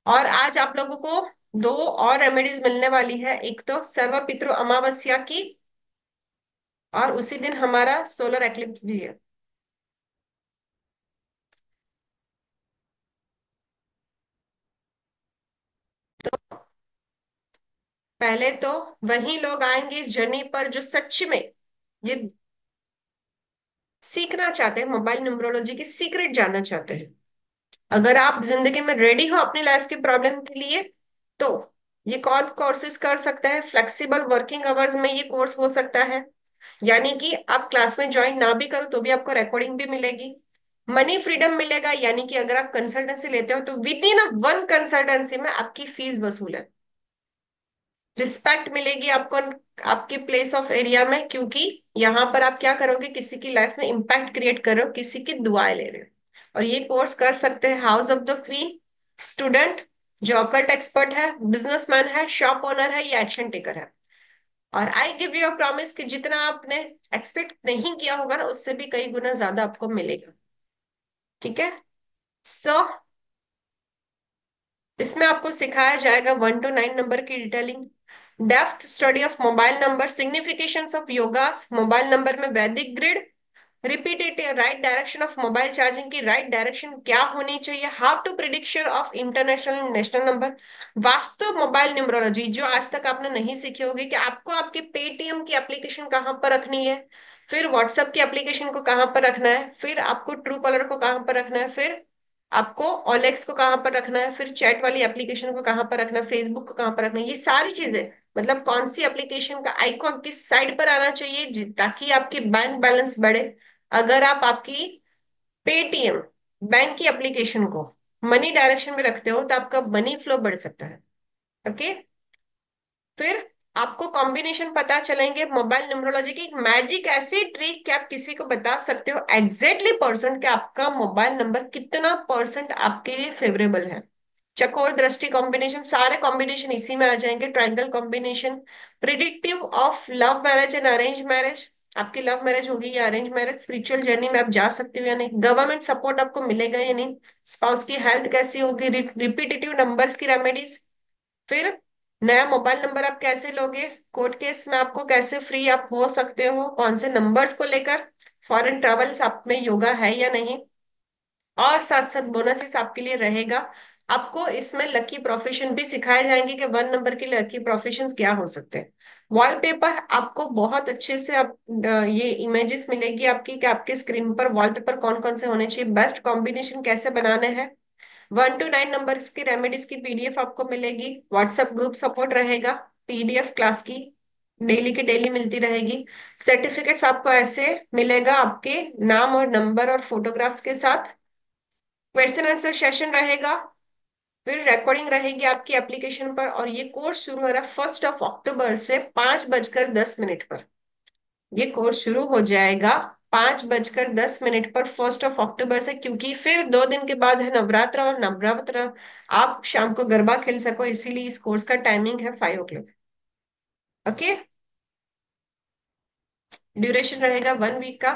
और आज आप लोगों को दो और रेमेडीज मिलने वाली है, एक तो सर्व पितृ अमावस्या की, और उसी दिन हमारा सोलर एक्लिप्स भी है। पहले तो वही लोग आएंगे इस जर्नी पर जो सच में ये सीखना चाहते हैं, मोबाइल न्यूमरोलॉजी की सीक्रेट जानना चाहते हैं। अगर आप जिंदगी में रेडी हो अपनी लाइफ की प्रॉब्लम के लिए, तो ये कौन कोर्सेज कर सकता है? फ्लेक्सिबल वर्किंग आवर्स में ये कोर्स हो सकता है, यानी कि आप क्लास में ज्वाइन ना भी करो तो भी आपको रिकॉर्डिंग भी मिलेगी। मनी फ्रीडम मिलेगा, यानी कि अगर आप कंसल्टेंसी लेते हो तो विद इन वन कंसल्टेंसी में आपकी फीस वसूल है। रिस्पेक्ट मिलेगी आपको आपके प्लेस ऑफ एरिया में, क्योंकि यहाँ पर आप क्या करोगे, किसी की लाइफ में इम्पैक्ट क्रिएट कर रहे हो, किसी की दुआएं ले रहे हो। और ये कोर्स कर सकते हैं house of the queen, student जो अकल्ट एक्सपर्ट है, बिजनेसमैन है, शॉप ओनर है या एक्शन टेकर है। और I give you a promise कि जितना आपने एक्सपेक्ट नहीं किया होगा ना, उससे भी कई गुना ज्यादा आपको मिलेगा। ठीक है। सो इसमें आपको सिखाया जाएगा 1 to 9 नंबर की detailing, depth study of mobile number, significations of yogas, mobile number में Vedic grid, repeated right direction of mobile charging की राइट डायरेक्शन क्या होनी चाहिए, how to prediction of international and national number, वास्तव मोबाइल न्यूमरोलॉजी जो आज तक आपने नहीं सीखी होगी, कि आपको आपके पेटीएम की एप्लीकेशन कहाँ पर रखनी है, फिर व्हाट्सएप की एप्लीकेशन को कहाँ पर रखना है, फिर आपको ट्रू कॉलर को कहाँ पर रखना है, फिर आपको ओलेक्स को कहाँ पर रखना है, फिर चैट वाली एप्लीकेशन को कहाँ पर रखना है, फेसबुक को कहाँ पर रखना है, ये सारी चीजें, मतलब कौन सी एप्लीकेशन का आइकॉन किस साइड पर आना चाहिए ताकि आपकी बैंक बैलेंस बढ़े। अगर आप आपकी पेटीएम बैंक की एप्लीकेशन को मनी डायरेक्शन में रखते हो तो आपका मनी फ्लो बढ़ सकता है। ओके। फिर आपको कॉम्बिनेशन पता चलेंगे, मोबाइल न्यूमरोलॉजी की एक मैजिक ऐसी ट्रिक कि आप किसी को बता सकते हो एग्जैक्टली परसेंट कि आपका मोबाइल नंबर कितना परसेंट आपके लिए फेवरेबल है। चकोर दृष्टि कॉम्बिनेशन, सारे कॉम्बिनेशन इसी में आ जाएंगे। Triangle combination, predictive of love marriage and arrange marriage, आपकी लव मैरिज होगी या अरेंज मैरिज, स्पिरिचुअल जर्नी में आप जा सकते हो या नहीं, गवर्नमेंट सपोर्ट आपको मिलेगा या नहीं, स्पाउस की हेल्थ कैसी होगी, रिपीटेटिव नंबर्स की रेमेडीज, फिर नया मोबाइल नंबर आप कैसे लोगे, कोर्ट केस में आपको कैसे फ्री आप हो सकते हो, कौन से नंबर्स को लेकर, फॉरेन ट्रेवल्स आप में योगा है या नहीं, और साथ साथ बोनसेस आपके लिए रहेगा। आपको इसमें लकी प्रोफेशन भी सिखाए जाएंगे कि 1 नंबर के लकी प्रोफेशंस क्या हो सकते हैं। वॉलपेपर आपको बहुत अच्छे से आप ये इमेजेस मिलेगी आपकी कि आपके स्क्रीन पर वॉलपेपर कौन कौन से होने चाहिए, बेस्ट कॉम्बिनेशन कैसे बनाने हैं। 1 to 9 नंबर्स की रेमेडीज की पीडीएफ आपको मिलेगी, व्हाट्सएप ग्रुप सपोर्ट रहेगा, पीडीएफ क्लास की डेली की डेली मिलती रहेगी। सर्टिफिकेट्स आपको ऐसे मिलेगा आपके नाम और नंबर और फोटोग्राफ्स के साथ। क्वेश्चन आंसर सेशन रहेगा, फिर रिकॉर्डिंग रहेगी आपकी एप्लीकेशन पर। और ये कोर्स शुरू हो रहा है 1 अक्टूबर से 5:10 पर। ये कोर्स शुरू हो जाएगा 5:10 पर 1 अक्टूबर से, क्योंकि फिर 2 दिन के बाद है नवरात्र, और नवरात्र आप शाम को गरबा खेल सको, इसीलिए इस कोर्स का टाइमिंग है 5 o'clock। ओके। ड्यूरेशन रहेगा 1 वीक का।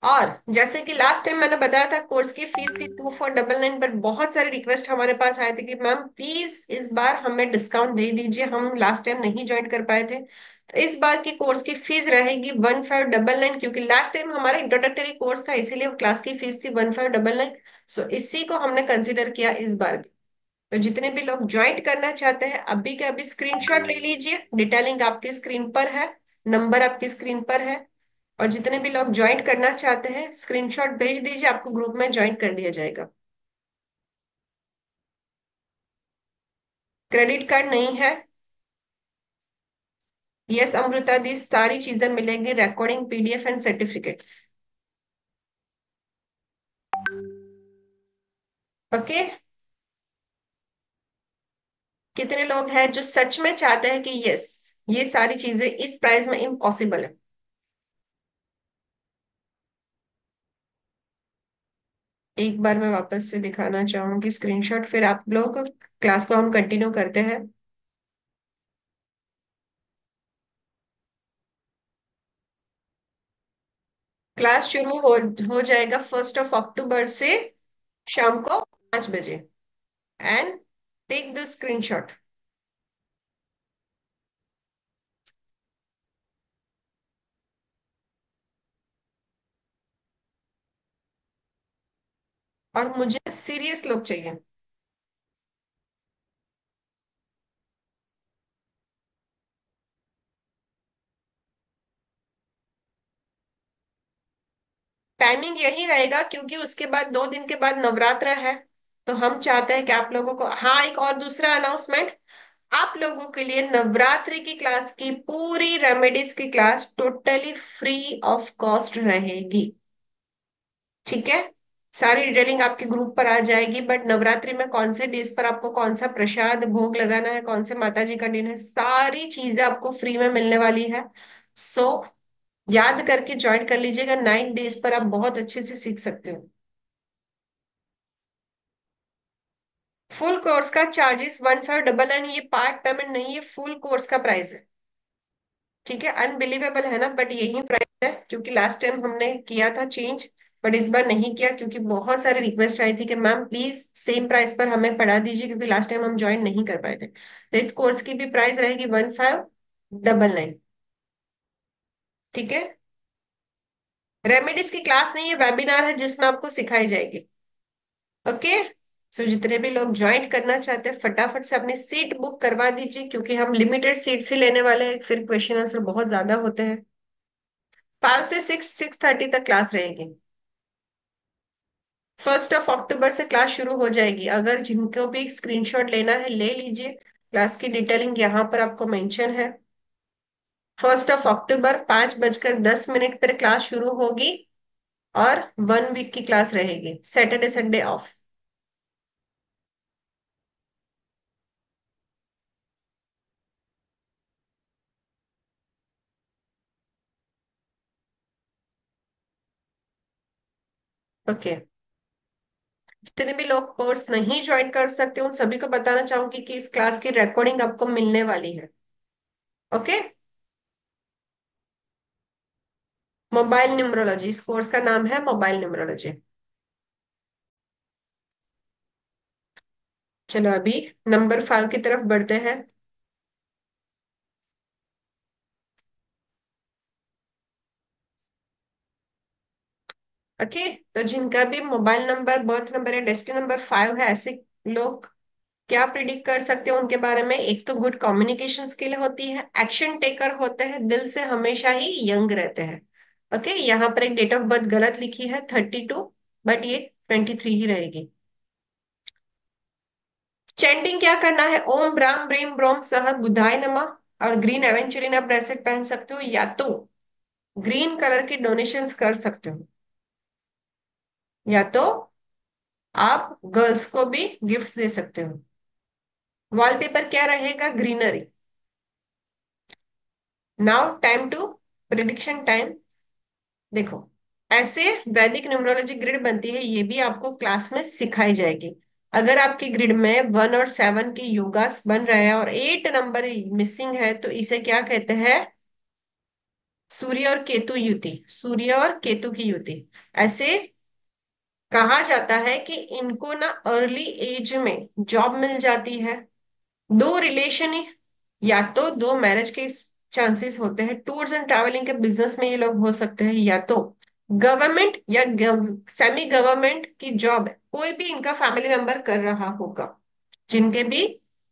और जैसे कि लास्ट टाइम मैंने बताया था कोर्स की फीस थी 2499, पर बहुत सारे रिक्वेस्ट हमारे पास आए थे कि मैम प्लीज इस बार हमें डिस्काउंट दे दीजिए, हम लास्ट टाइम नहीं ज्वाइन कर पाए थे। तो इस बार की कोर्स की फीस रहेगी 1599, क्योंकि लास्ट टाइम हमारा इंट्रोडक्टरी कोर्स था, इसीलिए क्लास की फीस थी 1599। सो इसी को हमने कंसिडर किया इस बार भी। तो जितने भी लोग ज्वाइन करना चाहते हैं अभी के अभी स्क्रीनशॉट ले लीजिए, डिटेलिंग आपकी स्क्रीन पर है, नंबर आपकी स्क्रीन पर है। और जितने भी लोग ज्वाइन करना चाहते हैं स्क्रीनशॉट भेज दीजिए, आपको ग्रुप में ज्वाइन कर दिया जाएगा। क्रेडिट कार्ड नहीं है। यस अमृता दी, सारी चीजें मिलेंगी, recording PDF and certificates. Okay. कितने लोग हैं जो सच में चाहते हैं कि यस ये सारी चीजें इस प्राइस में इम्पॉसिबल है? एक बार मैं वापस से दिखाना चाहूंगी स्क्रीनशॉट, फिर आप लोग क्लास को हम कंटिन्यू करते हैं। क्लास शुरू हो जाएगा 1 अक्टूबर से शाम को 5 बजे। And take the screenshot. और मुझे सीरियस लोग चाहिए। टाइमिंग यही रहेगा, क्योंकि उसके बाद 2 दिन के बाद नवरात्र है। तो हम चाहते हैं कि आप लोगों को, हाँ एक और दूसरा अनाउंसमेंट, आप लोगों के लिए नवरात्रि की क्लास की पूरी रेमेडीज की class totally free of cost रहेगी। ठीक है, सारी डिटेलिंग आपके ग्रुप पर आ जाएगी, बट नवरात्रि में कौन से डेज पर आपको कौन सा प्रसाद भोग लगाना है, कौन से माता जी का दिन है, सारी चीजें आपको फ्री में मिलने वाली है। सो याद करके ज्वाइन कर लीजिएगा, 9 डेज पर आप बहुत अच्छे से सीख सकते हो। फुल कोर्स का चार्जेस 1599, ये पार्ट पेमेंट नहीं, ये फुल कोर्स का प्राइस है। ठीक है, अनबिलीवेबल है ना, बट यही प्राइस है, क्योंकि लास्ट टाइम हमने किया था चेंज, बट इस बार नहीं किया, क्योंकि बहुत सारे रिक्वेस्ट आई थी कि मैम प्लीज सेम प्राइस पर हमें पढ़ा दीजिए, क्योंकि लास्ट टाइम हम ज्वाइन नहीं कर पाए थे। तो इस कोर्स की भी प्राइस रहेगी 1599। ठीक है, रेमेडीज की क्लास नहीं है, वेबिनार है जिसमें आपको सिखाई जाएगी। ओके, सो जितने भी लोग ज्वाइन करना चाहते हैं फटाफट से अपनी सीट बुक करवा दीजिए, क्योंकि हम लिमिटेड सीट्स ही लेने वाले हैं, फिर क्वेश्चन आंसर बहुत ज्यादा होते हैं। 5 से 6, 6:30 तक क्लास रहेगी। 1 अक्टूबर से क्लास शुरू हो जाएगी, अगर जिनको भी स्क्रीनशॉट लेना है ले लीजिए, क्लास की डिटेलिंग यहाँ पर आपको मेंशन है। 1 अक्टूबर 5:10 पर क्लास शुरू होगी, और 1 वीक की क्लास रहेगी, सैटरडे संडे ऑफ। ओके, जितने भी लोग कोर्स नहीं ज्वाइन कर सकते उन सभी को बताना चाहूंगी कि इस क्लास की रिकॉर्डिंग आपको मिलने वाली है। ओके, मोबाइल न्यूमरोलॉजी, इस कोर्स का नाम है मोबाइल न्यूमरोलॉजी। चलो अभी नंबर 5 की तरफ बढ़ते हैं। ओके, तो जिनका भी मोबाइल नंबर, बर्थ नंबर या डेस्टिनी नंबर 5 है, ऐसे लोग क्या प्रिडिक्ट कर सकते हैं उनके बारे में? एक तो गुड कम्युनिकेशन स्किल होती है, एक्शन टेकर होते हैं, दिल से हमेशा ही यंग रहते हैं। ओके, यहाँ पर एक डेट ऑफ बर्थ गलत लिखी है 32, बट ये 23 ही रहेगी। चैंटिंग क्या करना है? ओम ब्राम ब्रीम ब्रोम सह बुधाय नमः, और ग्रीन एवेंचुरिन आप ब्रेसलेट पहन सकते हो, या तो ग्रीन कलर की डोनेशंस कर सकते हो, या तो आप गर्ल्स को भी गिफ्ट दे सकते हो। वॉलपेपर क्या रहेगा? Greenery. Now time to prediction time. देखो, ऐसे वैदिक न्यूमरोलॉजी ग्रिड बनती है, ये भी आपको क्लास में सिखाई जाएगी। अगर आपकी ग्रिड में 1 और 7 के योगास बन रहे हैं और 8 नंबर मिसिंग है, तो इसे क्या कहते हैं? सूर्य और केतु युति, सूर्य और केतु की युति। ऐसे कहा जाता है कि इनको ना अर्ली एज में जॉब मिल जाती है, दो रिलेशन, या तो दो मैरिज के चांसेस होते हैं, टूर्स एंड ट्रैवलिंग के बिजनेस में ये लोग हो सकते हैं, या तो गवर्नमेंट या सेमी गवर्नमेंट की जॉब कोई भी इनका फैमिली मेंबर कर रहा होगा, जिनके भी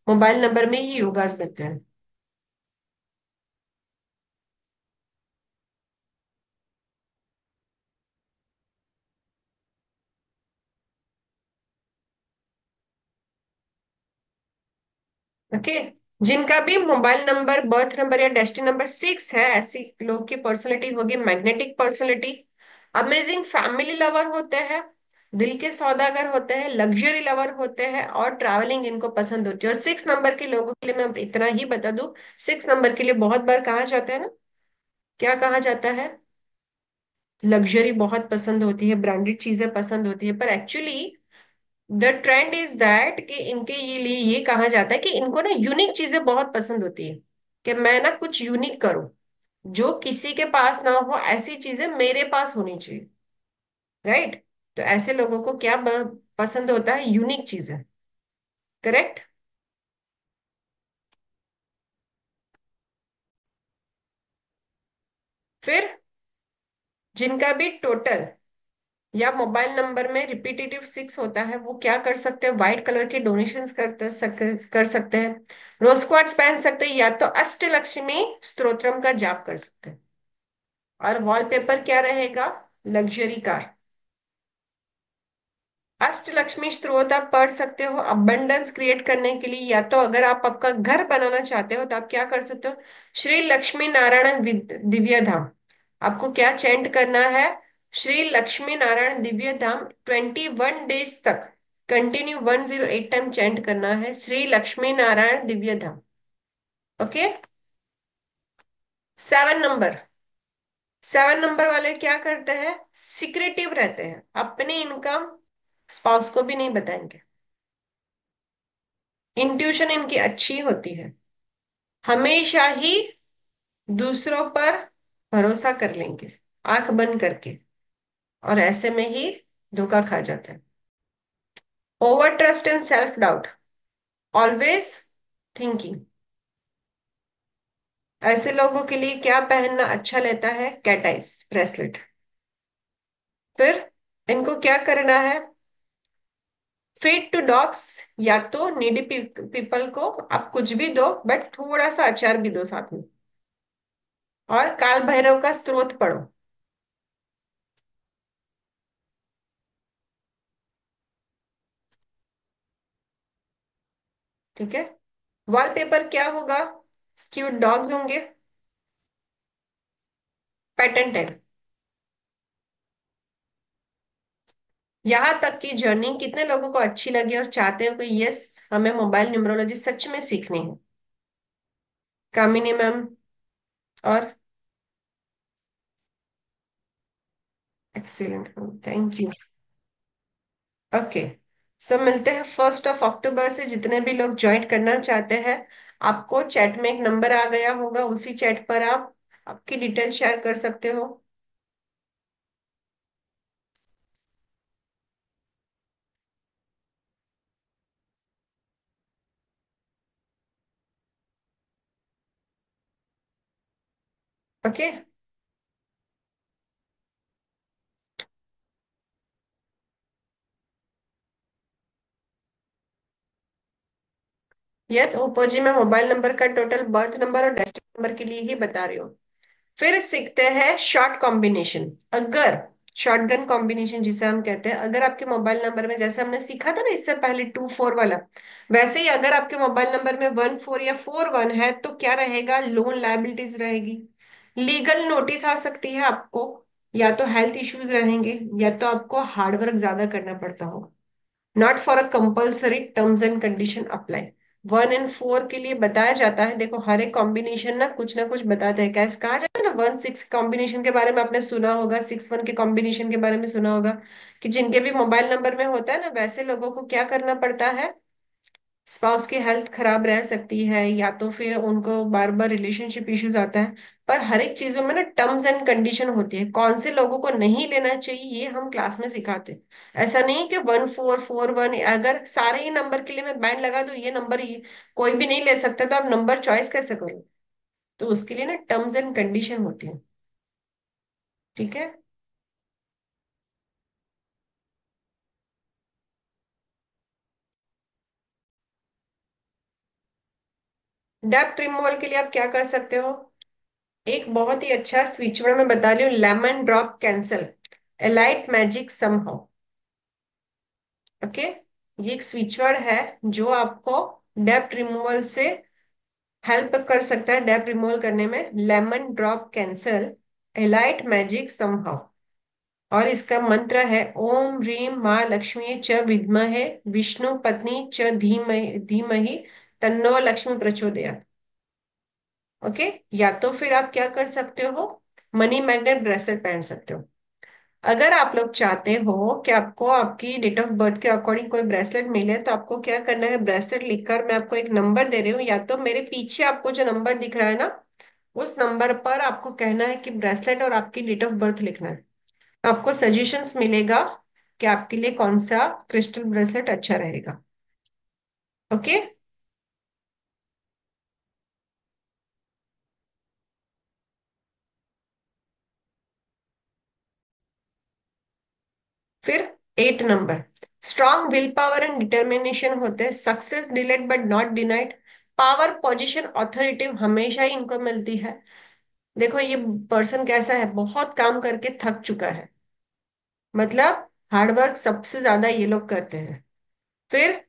मोबाइल नंबर में ये योगास बनते हैं। ओके, जिनका भी मोबाइल नंबर, बर्थ नंबर या डेस्टिनी नंबर 6 है, ऐसी लोग की पर्सनैलिटी होगी magnetic personality. Amazing family lover होते हैं, दिल के सौदागर होते हैं, लग्जरी लवर होते हैं, और ट्रैवलिंग इनको पसंद होती है। और 6 नंबर के लोगों के लिए मैं अब इतना ही बता दूं, 6 नंबर के लिए बहुत बार कहा जाता है ना, क्या कहा जाता है? लग्जरी बहुत पसंद होती है, ब्रांडेड चीजें पसंद होती है, पर actually the trend is that कि इनके ये लिए ये कहा जाता है कि इनको ना यूनिक चीजें बहुत पसंद होती है, कि मैं ना कुछ यूनिक करूं, जो किसी के पास ना हो, ऐसी चीजें मेरे पास होनी चाहिए। राइट, तो ऐसे लोगों को क्या पसंद होता है? यूनिक चीजें। करेक्ट। फिर जिनका भी टोटल या मोबाइल नंबर में रिपीटेटिव 6 होता है, वो क्या कर सकते हैं? व्हाइट कलर के डोनेशंस कर सकते हैं, रोज क्वार्ट्स पहन सकते हैं, या तो अष्टलक्ष्मी स्तोत्रम का जाप कर सकते हैं। और वॉलपेपर क्या रहेगा? Luxury car. अष्टलक्ष्मी स्तोत्र आप पढ़ सकते हो अबंडेंस क्रिएट करने के लिए, या तो अगर आप आपका घर बनाना चाहते हो तो आप क्या कर सकते हो, श्री लक्ष्मी नारायण दिव्य धाम। आपको क्या चैंट करना है, श्री लक्ष्मी नारायण दिव्य धाम 21 डेज तक कंटिन्यू 108 टाइम चैंट करना है, श्री लक्ष्मी नारायण दिव्य धाम। ओके। 7 नंबर, 7 नंबर वाले क्या करते हैं, सिक्रेटिव रहते हैं, अपनी इनकम स्पाउस को भी नहीं बताएंगे, इंट्यूशन इनकी अच्छी होती है, हमेशा ही दूसरों पर भरोसा कर लेंगे आंख बंद करके, और ऐसे में ही धोखा खा जाता है। Over trust and self doubt, always thinking. ऐसे लोगों के लिए क्या पहनना अच्छा लेता है, कैट आइज ब्रेसलेट। फिर इनको क्या करना है, फीड टू डॉग्स, या तो नीडी पीपल को आप कुछ भी दो बट थोड़ा सा अचार भी दो साथ में, और काल भैरव का स्तोत्र पढ़ो। ठीक है। वॉलपेपर क्या होगा, क्यूट डॉग्स होंगे, पेटेंटेड। यहाँ तक की जर्नी कितने लोगों को अच्छी लगी और चाहते हो कि यस हमें मोबाइल न्यूमरोलॉजी सच में सीखनी है। कामिनी मैम और एक्सीलेंट, थैंक यू। ओके, सब मिलते हैं 1 अक्टूबर से। जितने भी लोग ज्वाइन करना चाहते हैं, आपको चैट में एक नंबर आ गया होगा, उसी चैट पर आप आपकी डिटेल शेयर कर सकते हो। ओके। यस ओप्पो जी, मैं मोबाइल नंबर का टोटल बर्थ नंबर और डेस्टिनी नंबर के लिए ही बता रही हूँ। फिर सीखते हैं शॉर्ट कॉम्बिनेशन। अगर शॉर्टगन कॉम्बिनेशन जिसे हम कहते हैं, अगर आपके मोबाइल नंबर में, जैसे हमने सीखा था ना इससे पहले 2 4 वाला, वैसे ही अगर आपके मोबाइल नंबर में 1 4 या 4 1 है तो क्या रहेगा, लोन लायबिलिटीज रहेगी, लीगल नोटिस आ सकती है आपको, या तो हेल्थ इश्यूज रहेंगे, या तो आपको हार्डवर्क ज्यादा करना पड़ता होगा। Not for a compulsory, terms and condition apply. 1 and 4 के लिए बताया जाता है, देखो हर एक कॉम्बिनेशन ना कुछ बताता है, कैसे कहा जाता है ना, 1 6 कॉम्बिनेशन के बारे में आपने सुना होगा, 6 1 के कॉम्बिनेशन के बारे में सुना होगा, कि जिनके भी मोबाइल नंबर में होता है ना, वैसे लोगों को क्या करना पड़ता है, स्पाउस की हेल्थ खराब रह सकती है, या तो फिर उनको बार बार रिलेशनशिप इश्यूज आता है। पर हर एक चीजों में ना टर्म्स एंड कंडीशन होती है, कौन से लोगों को नहीं लेना चाहिए ये हम क्लास में सिखाते हैं। ऐसा नहीं कि 1 4 4 1, अगर सारे ही नंबर के लिए मैं बैंड लगा दूं ये नंबर ही कोई भी नहीं ले सकता, तो आप नंबर चॉइस कैसे करो। तो उसके लिए ना टर्म्स एंड कंडीशन होती है। ठीक है। डेप्थ रिमूवल के लिए आप क्या कर सकते हो, एक बहुत ही अच्छा स्विच वर्ड मैं बता रही हूँ, lemon drop cancel, elite magic somehow. Okay, ये एक स्विच वर्ड है जो आपको डेप्थ रिमूवल से हेल्प कर सकता है, डेप्थ रिमूवल करने में। Lemon drop cancel, elite magic somehow. और इसका मंत्र है ओम ह्रीम माँ लक्ष्मी च विद्महे विष्णु पत्नी च धीमहि धीमहि तन्नो लक्ष्मी प्रचोदयात्। ओके। या तो फिर आप क्या कर सकते हो, मनी मैग्नेट ब्रेसलेट पहन सकते हो। अगर आप लोग चाहते हो कि आपको आपकी डेट ऑफ बर्थ के अकॉर्डिंग कोई ब्रेसलेट मिले, तो आपको क्या करना है, ब्रेसलेट लिखकर मैं आपको एक नंबर दे रही हूँ, या तो मेरे पीछे आपको जो नंबर दिख रहा है ना, उस नंबर पर आपको कहना है कि ब्रेसलेट और आपकी डेट ऑफ बर्थ लिखना है। आपको सजेशंस मिलेगा कि आपके लिए कौन सा क्रिस्टल ब्रेसलेट अच्छा रहेगा। ओके। फिर 8 number, strong will power and determination होते हैं, success delayed but not denied, power position authority हमेशा ही इनको मिलती है। देखो ये पर्सन कैसा है, बहुत काम करके थक चुका है, मतलब हार्डवर्क सबसे ज्यादा ये लोग करते हैं, फिर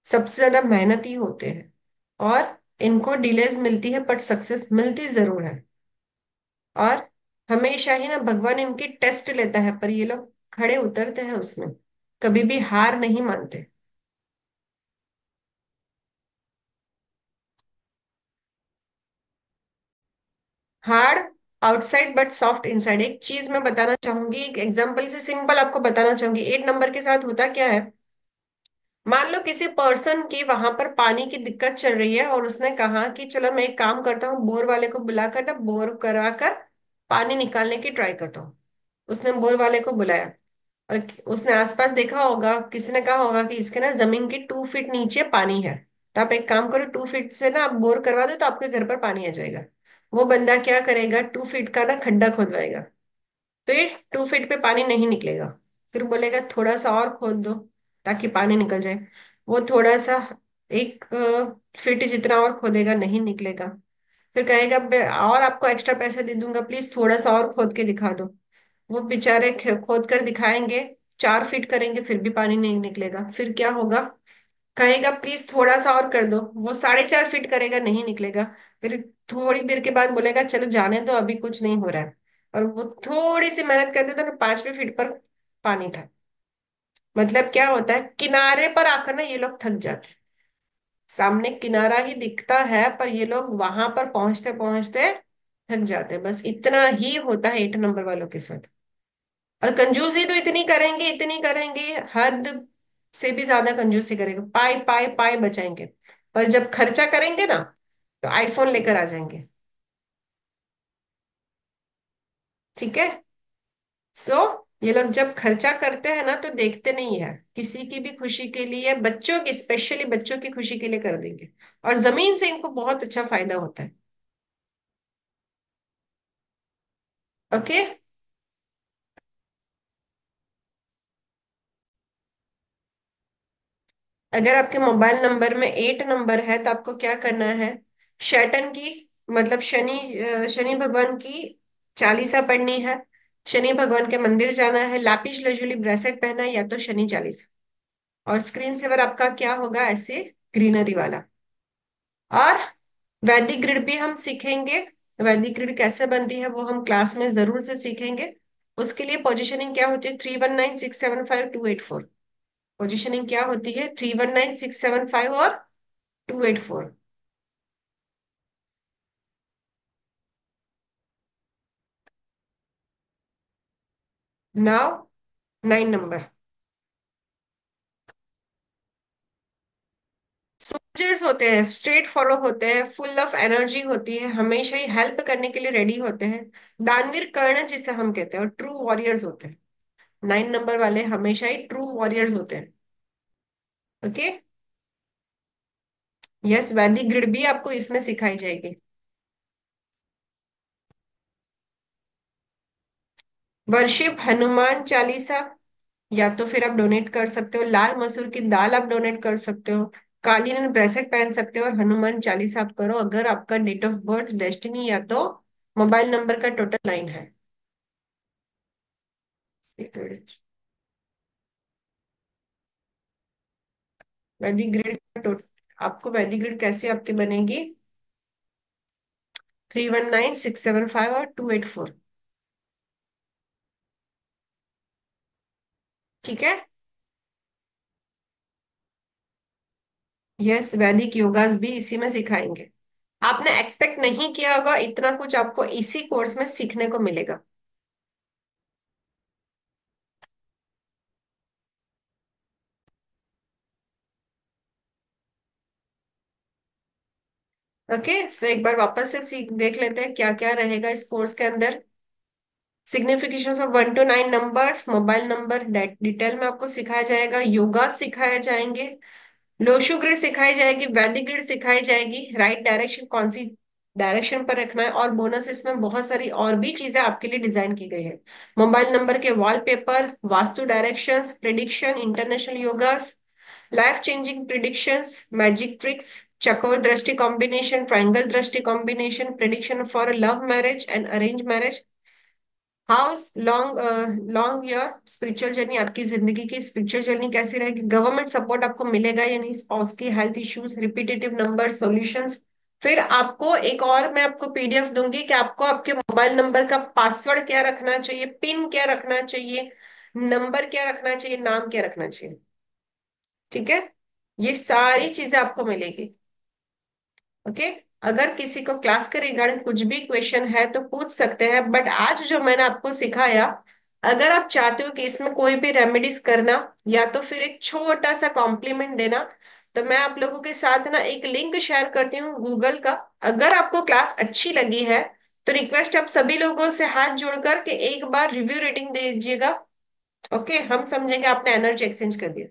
सबसे ज्यादा मेहनती होते हैं, और इनको डिलेज मिलती है बट सक्सेस मिलती जरूर है। और हमेशा ही ना भगवान इनकी टेस्ट लेता है, पर ये लोग खड़े उतरते हैं उसमें, कभी भी हार नहीं मानते। Hard outside but soft inside. एक चीज मैं बताना चाहूंगी, एक एग्जांपल से सिंपल आपको बताना चाहूंगी। 8 नंबर के साथ होता क्या है, मान लो किसी पर्सन की वहां पर पानी की दिक्कत चल रही है, और उसने कहा कि चलो मैं एक काम करता हूँ, बोर वाले को बुलाकर ना बोर करा कर पानी निकालने की ट्राई करता हूँ। उसने बोर वाले को बुलाया, और उसने आसपास देखा होगा, किसी ने कहा होगा कि इसके ना जमीन के 2 फीट नीचे पानी है, तो आप एक काम करो 2 फीट से ना आप बोर करवा दो तो आपके घर पर पानी आ जाएगा। वो बंदा क्या करेगा, 2 फीट का ना खड्डा खोदवाएगा, फिर 2 फीट पे पानी नहीं निकलेगा, फिर बोलेगा थोड़ा सा और खोद दो ताकि पानी निकल जाए। वो थोड़ा सा 1 फीट जितना और खोदेगा, नहीं निकलेगा, फिर कहेगा और आपको एक्स्ट्रा पैसे दे दूंगा, प्लीज थोड़ा सा और खोद के दिखा दो। वो बेचारे खोद कर दिखाएंगे, 4 फीट करेंगे फिर भी पानी नहीं निकलेगा, फिर क्या होगा, कहेगा प्लीज थोड़ा सा और कर दो, वो 4.5 फीट करेगा, नहीं निकलेगा, फिर थोड़ी देर के बाद बोलेगा चलो जाने दो अभी कुछ नहीं हो रहा है, और वो थोड़ी सी मेहनत करते थे ना 5वें फीट पर पानी था। मतलब क्या होता है, किनारे पर आकर ना ये लोग थक जाते हैं। सामने किनारा ही दिखता है पर ये लोग वहां पर पहुंचते पहुंचते थक जाते हैं, बस इतना ही होता है 8 नंबर वालों के साथ। और कंजूसी तो इतनी करेंगे, इतनी करेंगे, हद से भी ज्यादा कंजूसी करेंगे, पाई पाई पाई बचाएंगे, पर जब खर्चा करेंगे ना तो आईफोन लेकर आ जाएंगे। ठीक है। सो ये लोग जब खर्चा करते हैं ना तो देखते नहीं है, किसी की भी खुशी के लिए, बच्चों की स्पेशली बच्चों की खुशी के लिए कर देंगे, और जमीन से इनको बहुत अच्छा फायदा होता है। ओके। अगर आपके मोबाइल नंबर में 8 नंबर है तो आपको क्या करना है, शैतान की, मतलब शनि भगवान की चालीसा पढ़नी है, शनि भगवान के मंदिर जाना है, लापिस लजुली ब्रेसलेट पहना है, या तो शनि चालीसा। और स्क्रीन सेवर आपका क्या होगा, ऐसे ग्रीनरी वाला। और वैदिक ग्रिड भी हम सीखेंगे, वैदिक ग्रिड कैसे बनती है वो हम क्लास में जरूर से सीखेंगे। उसके लिए पोजिशनिंग क्या होती है, 319 675 284। पोजिशनिंग क्या होती है, 319 675 और 284। Now 9 number. सोल्जर्स होते हैं, स्ट्रेट फॉलो होते हैं, फुल ऑफ एनर्जी होती है, हमेशा ही हेल्प करने के लिए रेडी होते हैं, दानवीर कर्ण जिसे हम कहते हैं, और ट्रू वॉरियर्स होते हैं। 9 नंबर वाले हमेशा ही ट्रू वॉरियर्स होते हैं। ओके। यस, वैदिक ग्रिड भी आपको इसमें सिखाई जाएगी। वर्शिप हनुमान चालीसा, या तो फिर आप डोनेट कर सकते हो, लाल मसूर की दाल आप डोनेट कर सकते हो, कालीन ब्रेसलेट पहन सकते हो, और हनुमान चालीसा आप करो अगर आपका डेट ऑफ बर्थ, डेस्टिनी या तो मोबाइल नंबर का टोटल 9 है। एक मिनट। वैदिक ग्रिड का आपको वैदिक ग्रिड कैसे आपकी बनेगी, 319 675 और 284। ठीक है। यस, वैदिक योगास भी इसी में सिखाएंगे। आपने एक्सपेक्ट नहीं किया होगा इतना कुछ आपको इसी कोर्स में सीखने को मिलेगा। ओके, सो एक बार वापस से सीख देख लेते हैं क्या क्या रहेगा इस कोर्स के अंदर। Signification of 1 to 9 numbers, mobile number detail में आपको सिखाया जाएगा, योगा सिखाए जाएंगे, लोशु ग्रिड सिखाई जाएगी, वैदिक ग्रिड सिखाई जाएगी, राइट डायरेक्शन कौन सी डायरेक्शन पर रखना है, और बोनस इसमें बहुत सारी और भी चीजें आपके लिए डिजाइन की गई है। मोबाइल नंबर के wallpaper, Vastu directions, prediction, international yogas, life changing predictions, magic tricks, चकोर दृष्टि कॉम्बिनेशन, ट्रायंगल दृष्टि combination, prediction for love marriage and arrange marriage, how long long your spiritual journey, आपकी जिंदगी की स्पिरिचुअल जर्नी कैसी रहेगी, गवर्नमेंट सपोर्ट आपको मिलेगा या नहीं, स्पाउस की health issues, repetitive number solutions. फिर आपको एक और मैं आपको पीडीएफ दूंगी कि आपको आपके मोबाइल नंबर का पासवर्ड क्या रखना चाहिए, पिन क्या रखना चाहिए, नंबर क्या रखना चाहिए, नाम क्या रखना चाहिए। ठीक है, ये सारी चीजें आपको मिलेगी। ओके, अगर किसी को क्लास के रिगार्डिंग कुछ भी क्वेश्चन है तो पूछ सकते हैं, बट आज जो मैंने आपको सिखाया, अगर आप चाहते हो कि इसमें कोई भी रेमेडीज करना या तो फिर एक छोटा सा कॉम्प्लीमेंट देना, तो मैं आप लोगों के साथ ना एक लिंक शेयर करती हूँ गूगल का। अगर आपको क्लास अच्छी लगी है तो रिक्वेस्ट आप सभी लोगों से हाथ जोड़कर के एक बार रिव्यू रेटिंग दे दीजिएगा। ओके, हम समझेंगे आपने एनर्जी एक्सचेंज कर दिया।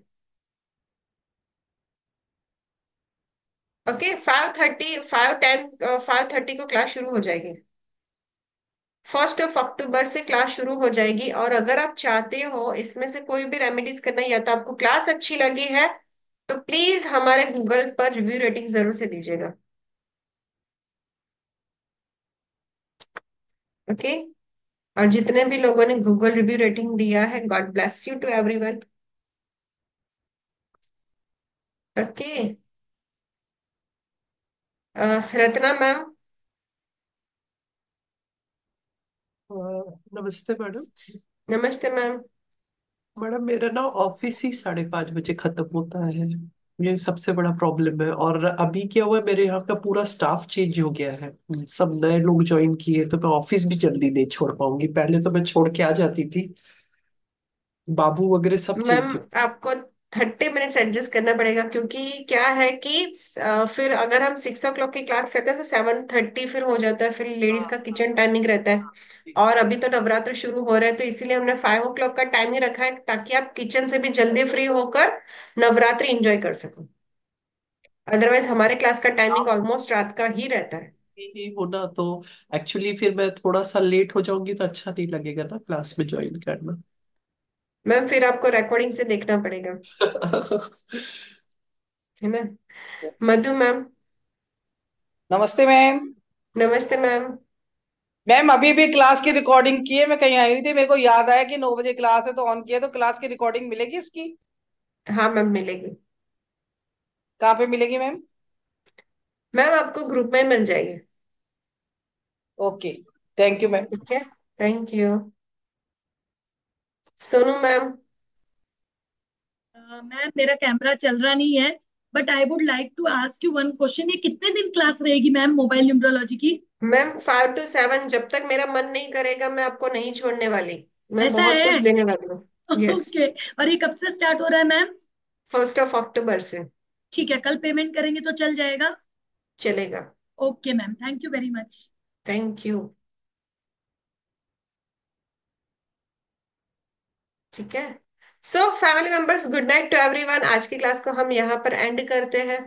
ओके, 5:30, 5:10, 5:30 को क्लास शुरू हो जाएगी। 1 अक्टूबर से क्लास शुरू हो जाएगी, और अगर आप चाहते हो इसमें से कोई भी रेमेडीज करना या तो आपको क्लास अच्छी लगी है तो प्लीज हमारे गूगल पर रिव्यू रेटिंग जरूर से दीजिएगा। ओके, और जितने भी लोगों ने गूगल रिव्यू रेटिंग दिया है, God bless you to everyone. Okay, Ratna ma'am. Uh, नमस्ते मैडम। नमस्ते मैम। मैडम मेरा ना ऑफिस ही 5:30 बजे खत्म होता है। ये सबसे बड़ा प्रॉब्लम है। और अभी क्या हुआ है, मेरे यहाँ का पूरा स्टाफ चेंज हो गया है। सब नए लोग ज्वाइन किए, तो मैं ऑफिस भी जल्दी नहीं छोड़ पाऊंगी। पहले तो मैं छोड़ के आ जाती थी, बाबू वगैरह सब मैम चेंज। आपको 30 मिनट्स एडजस्ट करना पड़ेगा, क्योंकि क्या है कि फिर अगर हम 6 o'clock की क्लास करते हैं तो 7:30 फिर हो जाता है, फिर लेडीज हाँ का हाँ किचन टाइमिंग रहता है। हाँ। और अभी तो नवरात्र शुरू हो रहे हैं तो इसीलिए हमने 5 o'clock का टाइम ही रखा है, ताकि आप किचन से भी जल्दी फ्री होकर नवरात्रि एंजॉय कर सको। अदरवाइज हमारे क्लास का टाइमिंग आप ऑलमोस्ट रात का ही रहता है। ही होना तो एक्चुअली फिर मैं थोड़ा सा लेट हो जाऊंगी तो अच्छा नहीं लगेगा ना क्लास में ज्वाइन करना। मैम फिर आपको रिकॉर्डिंग से देखना पड़ेगा, है ना। मधु मैम। नमस्ते मैम। नमस्ते मैम। मैम अभी भी क्लास की रिकॉर्डिंग की है, मैं कहीं आई हुई थी, मेरे को याद आया कि 9 बजे क्लास है तो ऑन किया, तो क्लास की रिकॉर्डिंग मिलेगी इसकी? हाँ मैम मिलेगी। कहाँ पे मिलेगी मैम? मैम आपको ग्रुप में मिल जाएगी। Okay, thank you ma'am. ठीक है, thank you. Sonu ma'am. Ma'am मेरा कैमरा चल रहा नहीं है, but I would like to ask you one question. ये कितने दिन क्लास रहेगी मैम मोबाइल न्यूमरोलॉजी की? मैम 5 to 7, जब तक मेरा मन नहीं करेगा मैं आपको नहीं छोड़ने वाली। मैं ऐसा बहुत कुछ है? देने वाली हूँ। यस। ओके। और ये कब से स्टार्ट हो रहा है मैम? 1 अक्टूबर से। ठीक है, कल पेमेंट करेंगे तो चल जाएगा? चलेगा। Okay ma'am, thank you very much. Thank you. ठीक है। So family members, good night to everyone. आज की क्लास को हम यहाँ पर एंड करते हैं।